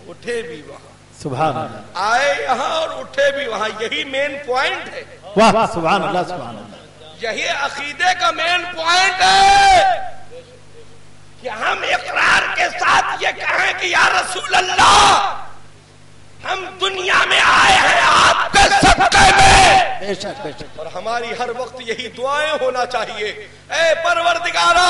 اٹھے بھی وہاں، سبحان اللہ، آئے یہاں اور اٹھے بھی وہاں۔ یہی مین پوائنٹ ہے، واہ سبحان اللہ سبحان اللہ۔ یہی عقیدے کا مین پوائنٹ ہے کہ ہم اقرار کے ساتھ یہ کہیں کہ یا رسول اللہ ہم دنیا میں آئے ہیں آپ کے صدقے میں، بے شک بے شک، اور ہماری ہر وقت یہی دعائیں ہونا چاہیے، اے پروردگارا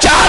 4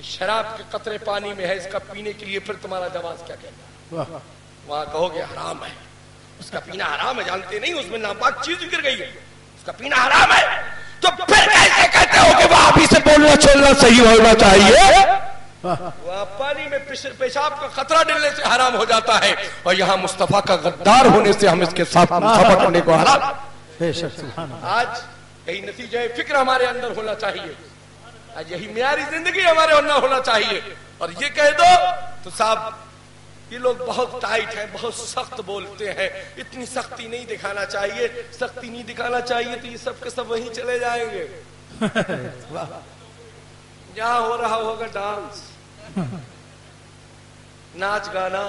یہ شراب کے قطرے پانی میں ہے، اس کا پینے کے لیے پھر تمہارا جواز کیا کہتا ہے؟ وہاں کہو گے حرام ہے، اس کا پینا حرام ہے، جانتے نہیں اس میں ناپاک چیز گر گئی ہے، اس کا پینا حرام ہے، تو پھر کیسے کہتے ہو کہ وہاں بھی سے بولنا چھولنا صحیح ہونا چاہیے؟ وہاں پانی میں پیشاب کا خطرہ ڈلنے سے حرام ہو جاتا ہے، اور یہاں مصطفیٰ کا غدار ہونے سے ہم اس کے ساتھ مسابقت ہونے کو حرام۔ آج یہی نتیجہ فکر ہمارے اندر ہونا چاہیے، آج یہی معیاری زندگی ہمارے اندر ہونا چاہیے، اور یہ کہہ دو تو صاحب یہ لوگ بہت ٹائٹ ہیں، بہت سخت بولتے ہیں، اتنی سختی نہیں دکھانا چاہیے، سختی نہیں دکھانا چاہیے تو یہ سب کے سب وہیں چلے جائیں گے جہاں ہو رہا ہوگا ڈانس، ناچ گانا،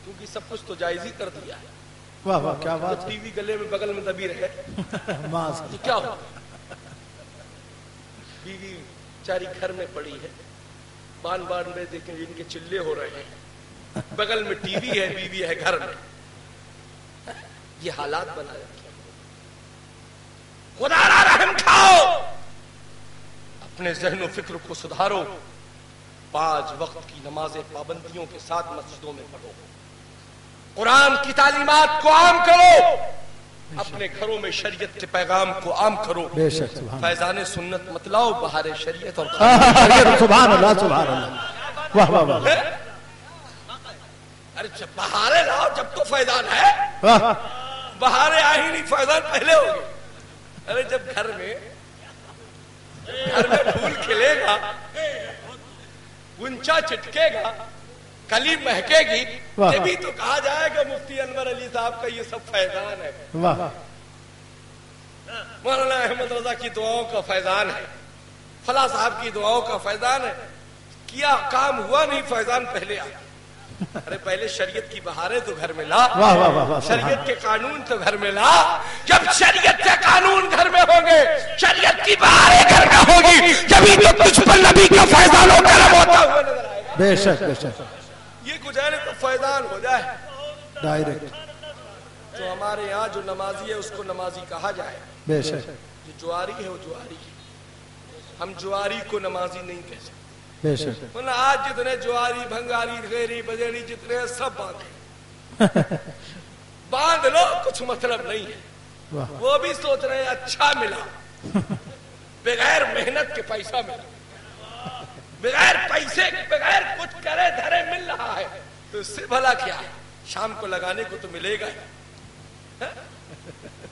کیونکہ سب کچھ تو جائز ہی کر دیا ہے۔ واہ واہ کیا بات، ٹی وی گلے میں بغل میں دبی رہے تو کیا ہو، بیوی چاری گھر میں پڑی ہے، بان بان میں دیکھیں ان کے چلے ہو رہے ہیں، بغل میں ٹی وی ہے، بیوی ہے گھر میں، یہ حالات بنا رکھے۔ خدا را رحم کھاؤ، اپنے ذہن و فکر کو سدھارو، 5 وقت کی نمازیں پابندیوں کے ساتھ مسجدوں میں پڑھو، قرآن کی تعلیمات کو عام کرو، اپنے گھروں میں شریعت کے پیغام کو عام کرو، فیضان سنت مت لاؤ، بہار شریعت اور سبحان اللہ سبحان اللہ، واہ واہ واہ، ارے جب بہارے لاؤ جب تو فیضان ہے، بہارے آ ہی نہیں، فیضان پہلے ہو گئے۔ ارے جب گھر میں پھول کھلے گا، گنچا چٹکے گا، کلی مہکے گی، تبھی تو کہا جائے گا مفتی انور علی صاحب کا یہ سب فیضان ہے، مولانا احمد رضا کی دعاؤں کا فیضان ہے، فلاں صاحب کی دعاؤں کا فیضان ہے۔ کیا کام ہوا نہیں، فیضان پہلے آیا۔ ارے پہلے شریعت کی بہاریں تو گھر میں لا، شریعت کے قانون تو گھر میں لا، جب شریعت کے قانون گھر میں ہوں گے، شریعت کی بہاریں گھر میں ہوگی، جبھی تو تجھ پر نبی کا فیضان و کرم ہوتا ہوا نظر آئے گا۔ بے شک بے شک، یہ گزارے تو فیضان ہو جائے ڈائریکٹ، تو ہمارے یہاں جو نمازی ہے اس کو نمازی کہا جائے، بے شک جو جواری ہے وہ جواری ہے، ہم جواری کو نمازی نہیں کہہ سکتے۔ بے شک، آج جتنے جواری بھنگاری غیری بجیری جتنے سب باندھے، باندھ لو، کچھ مطلب نہیں ہے، وہ بھی سوچ رہے ہیں اچھا ملا، بغیر محنت کے پیسہ ملا، بغیر پیسے بغیر کچھ کرے دھرے مل رہا ہے، تو اس سے بھلا کیا ہے، شام کو لگانے کو تو ملے گا ہی۔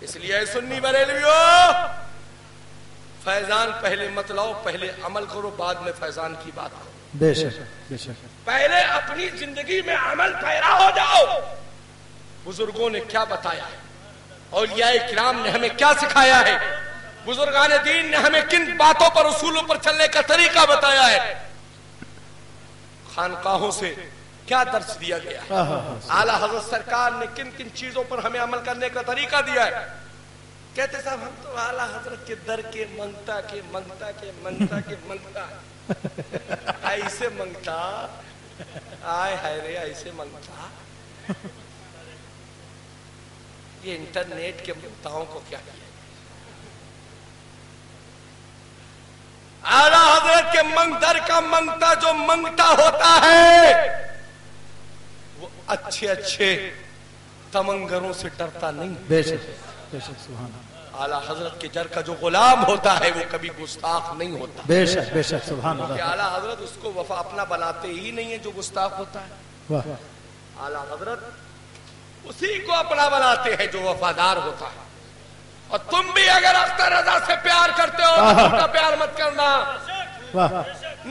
اس لیے سنی بریلویو، فیضان پہلے مت لاؤ، پہلے عمل کرو، بعد میں فیضان کی بات کرو۔ بے شک بے شک، پہلے اپنی زندگی میں عمل پیرا ہو جاؤ۔ بزرگوں نے کیا بتایا ہے، اولیاء کرام نے ہمیں کیا سکھایا ہے، بزرگان دین نے ہمیں کن باتوں پر اصولوں پر چلنے کا طریقہ بتایا ہے، خانقاہوں سے کیا درس دیا گیا ہے، اعلیٰ حضرت سرکار نے کن کن چیزوں پر ہمیں عمل کرنے کا طریقہ دیا ہے۔ کہتے صاحب ہم تو اعلیٰ حضرت کے در کے منگتا کے منگتا کے منگتا کے منگتا، ایسے منگتا، آئے ہائے رے ایسے منگتا، یہ انٹرنیٹ کے منگتاؤں کو کیا کیا، اعلیٰ حضرت کے در کا منگتا جو منگتا ہوتا ہے وہ اچھے اچھے تمنگروں سے ڈرتا نہیں۔ بے شک بے شک، سبحان اللہ، اعلیٰ حضرت کے در کا جو غلام ہوتا ہے وہ کبھی گستاخ نہیں ہوتا۔ بے شک بے شک، سبحان کہ اللہ، اعلیٰ حضرت اس کو وفا اپنا بناتے ہی نہیں ہے جو گستاخ ہوتا ہے، واہ، اعلیٰ حضرت اسی کو اپنا بناتے ہیں جو وفادار ہوتا ہے۔ اور تم بھی اگر اختر رضا سے پیار کرتے ہو تو جھوٹا پیار مت کرنا، واہ،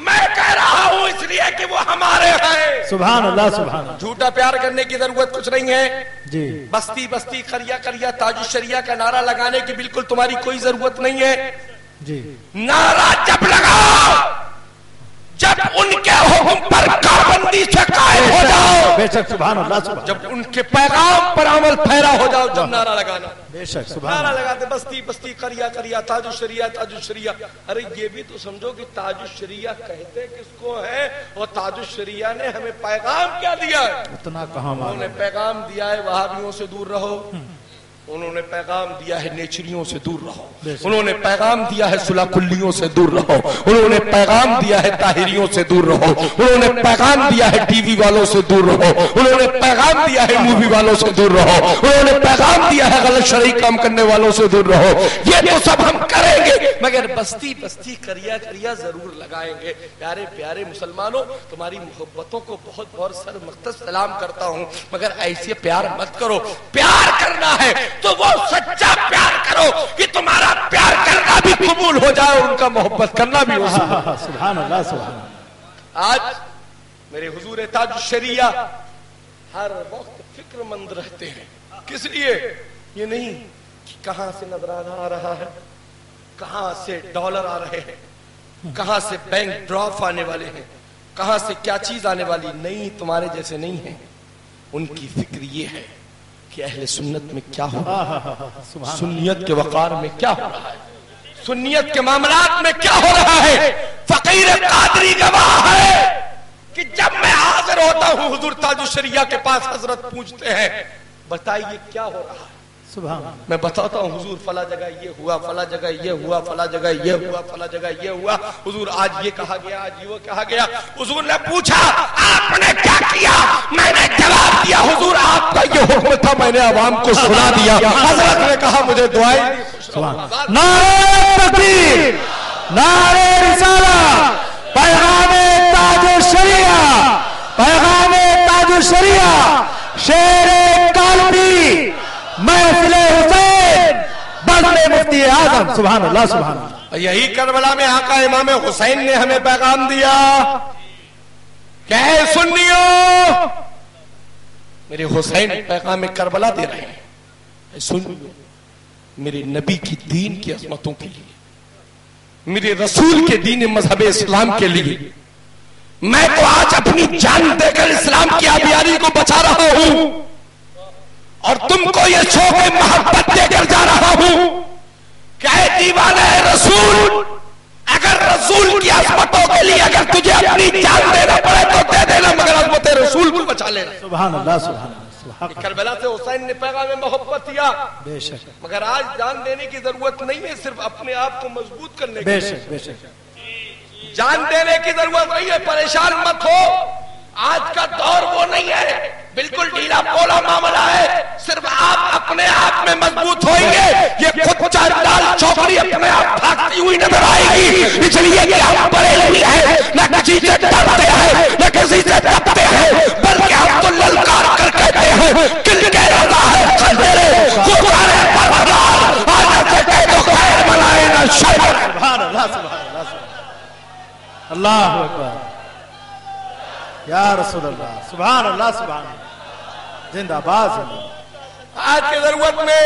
میں کہہ رہا ہوں اس لیے کہ وہ ہمارے ہیں۔ سبحان اللہ سبحان اللہ، جھوٹا پیار کرنے کی ضرورت کچھ نہیں ہے، جی بستی بستی قریہ قریہ تاج الشریعہ کا نعرہ لگانے کی بالکل تمہاری کوئی ضرورت نہیں ہے۔ جی، نعرہ جب لگاؤ جب ان کے حکم پر پابندی سے قائم ہو جاؤ، بے شک، سبحان اللہ سبحان، جب ان کے پیغام پر عمل پھیرا ہو جاؤ، جب نعرہ لگانا، بے شک، سبحان نعرہ اللہ، لگاتے بستی بستی قریہ قریہ تاج الشریعہ تاج الشریعہ، ارے یہ بھی تو سمجھو کہ تاج الشریعہ کہتے کس کو ہے، اور تاج الشریعہ نے ہمیں پیغام کیا دیا ہے، اتنا کہاں انہوں نے معلوم، پیغام دیا ہے وہابیوں سے دور رہو، انہوں نے پیغام دیا ہے نیچریوں سے دور رہو، انہوں نے پیغام دیا ہے صلح کلیوں سے دور رہو، انہوں نے پیغام دیا ہے طاہریوں سے دور رہو، انہوں نے پیغام دیا ہے ٹی وی والوں سے دور رہو، انہوں نے پیغام دیا ہے مووی والوں سے دور رہو، انہوں نے پیغام دیا ہے غلط شرعی کام کرنے والوں سے دور رہو۔ یہ تو سب ہم کریں گے مگر بستی بستی کریا کریا ضرور لگائیں گے۔ پیارے پیارے مسلمانوں، تمہاری محبتوں کو بہت بہت سر مقدس سلام کرتا ہوں، مگر ایسے پیار مت کرو۔ پیار کرنا ہے تو وہ سچا پیار کرو کہ تمہارا پیار کرنا بھی قبول ہو جائے اور ان کا محبت کرنا بھی ہو جائے۔ سبحان اللہ سبحان اللہ۔ آج میرے حضور تاج الشریعہ ہر وقت فکر مند رہتے ہیں، کس لیے؟ یہ نہیں کہ کہاں سے نظرانہ آ رہا ہے، کہاں سے ڈالر آ رہے ہیں، کہاں سے بینک ڈراپ آنے والے ہیں، کہاں سے کیا چیز آنے والی، نہیں، تمہارے جیسے نہیں ہیں۔ ان کی فکر یہ ہے کہ اہل سنت میں کیا ہو رہا ہے، سنیت کے وقار میں کیا ہو رہا ہے، سنیت کے معاملات میں کیا ہو رہا ہے۔ فقیر قادری گواہ ہے کہ جب میں حاضر ہوتا ہوں حضور تاج الشریعہ کے پاس، حضرت پوچھتے ہیں بتائیے کیا ہو رہا ہے، سبحان میں بتاتا ہوں حضور فلاں جگہ یہ ہوا، فلاں جگہ یہ ہوا، فلاں جگہ یہ ہوا، فلاں جگہ یہ ہوا، حضور آج یہ کہا گیا، آج یہ وہ کہا گیا۔ حضور نے پوچھا آپ نے کیا کیا؟ میں نے جواب دیا حضور آپ کا یہ حکم تھا، میں نے عوام کو سنا دیا۔ حضرت نے کہا مجھے دعائیں۔ نعرہ تکبیر، نعرہ رسالت، پیغام تاج الشریعہ، پیغام تاج الشریعہ، شیر کالپی، محفل حسین، بزم مفتی اعظم۔ سبحان اللہ سبحان اللہ۔ یہی کربلا میں آقا امام حسین نے ہمیں پیغام دیا کہ اے سنیو، میرے حسین پیغام کربلا دے رہے ہیں، اے سنیو، میرے نبی کی دین کی عظمتوں کے لیے، میرے رسول کے دین مذہب اسلام کے لیے میں تو آج اپنی جان دے کر اسلام کی آبیاری کو بچا رہا ہوں، اور تم کو یہ شوق محبت دے کر جا رہا ہوں کہ اے دیوانہ رسول، اگر رسول کی عظمتوں کے لیے اگر تجھے اپنی جان دینا پڑے تو دے دینا، مگر عظمت رسول کو بچا لینا۔ سبحان اللہ سبحان اللہ۔ کربلا سے حسین نے پیغام محبت دیا، بے شک مگر آج جان دینے کی ضرورت نہیں ہے، صرف اپنے آپ کو مضبوط کرنے کی بے شک بے شک۔ جان دینے کی ضرورت نہیں ہے، پریشان مت ہو، آج کا دور وہ نہیں ہے، بالکل ڈھیلا پولا معاملہ ہے، صرف آپ اپنے آپ میں مضبوط ہوئیں گے، یہ خود چال چوکڑی اپنے آپ بھاگتی ہوئی نظر آئے گی، اس لیے کہ ہم بریلوی ہیں، نہ کسی سے ڈرتے ہیں، نہ کسی سے ڈرتے ہیں، بلکہ ہم تو للکار کر کہتے ہیں، کل کے رضا ہے خزرے، قرآن پروردگار، آج سے کہہ دو خیر ملائے نہ شر۔ سبحان اللہ سبحان اللہ اللہ اکبر یا رسول اللہ، سبحان اللہ سبحان اللہ، زندہ باد زندہ۔ آج کی ضرورت میں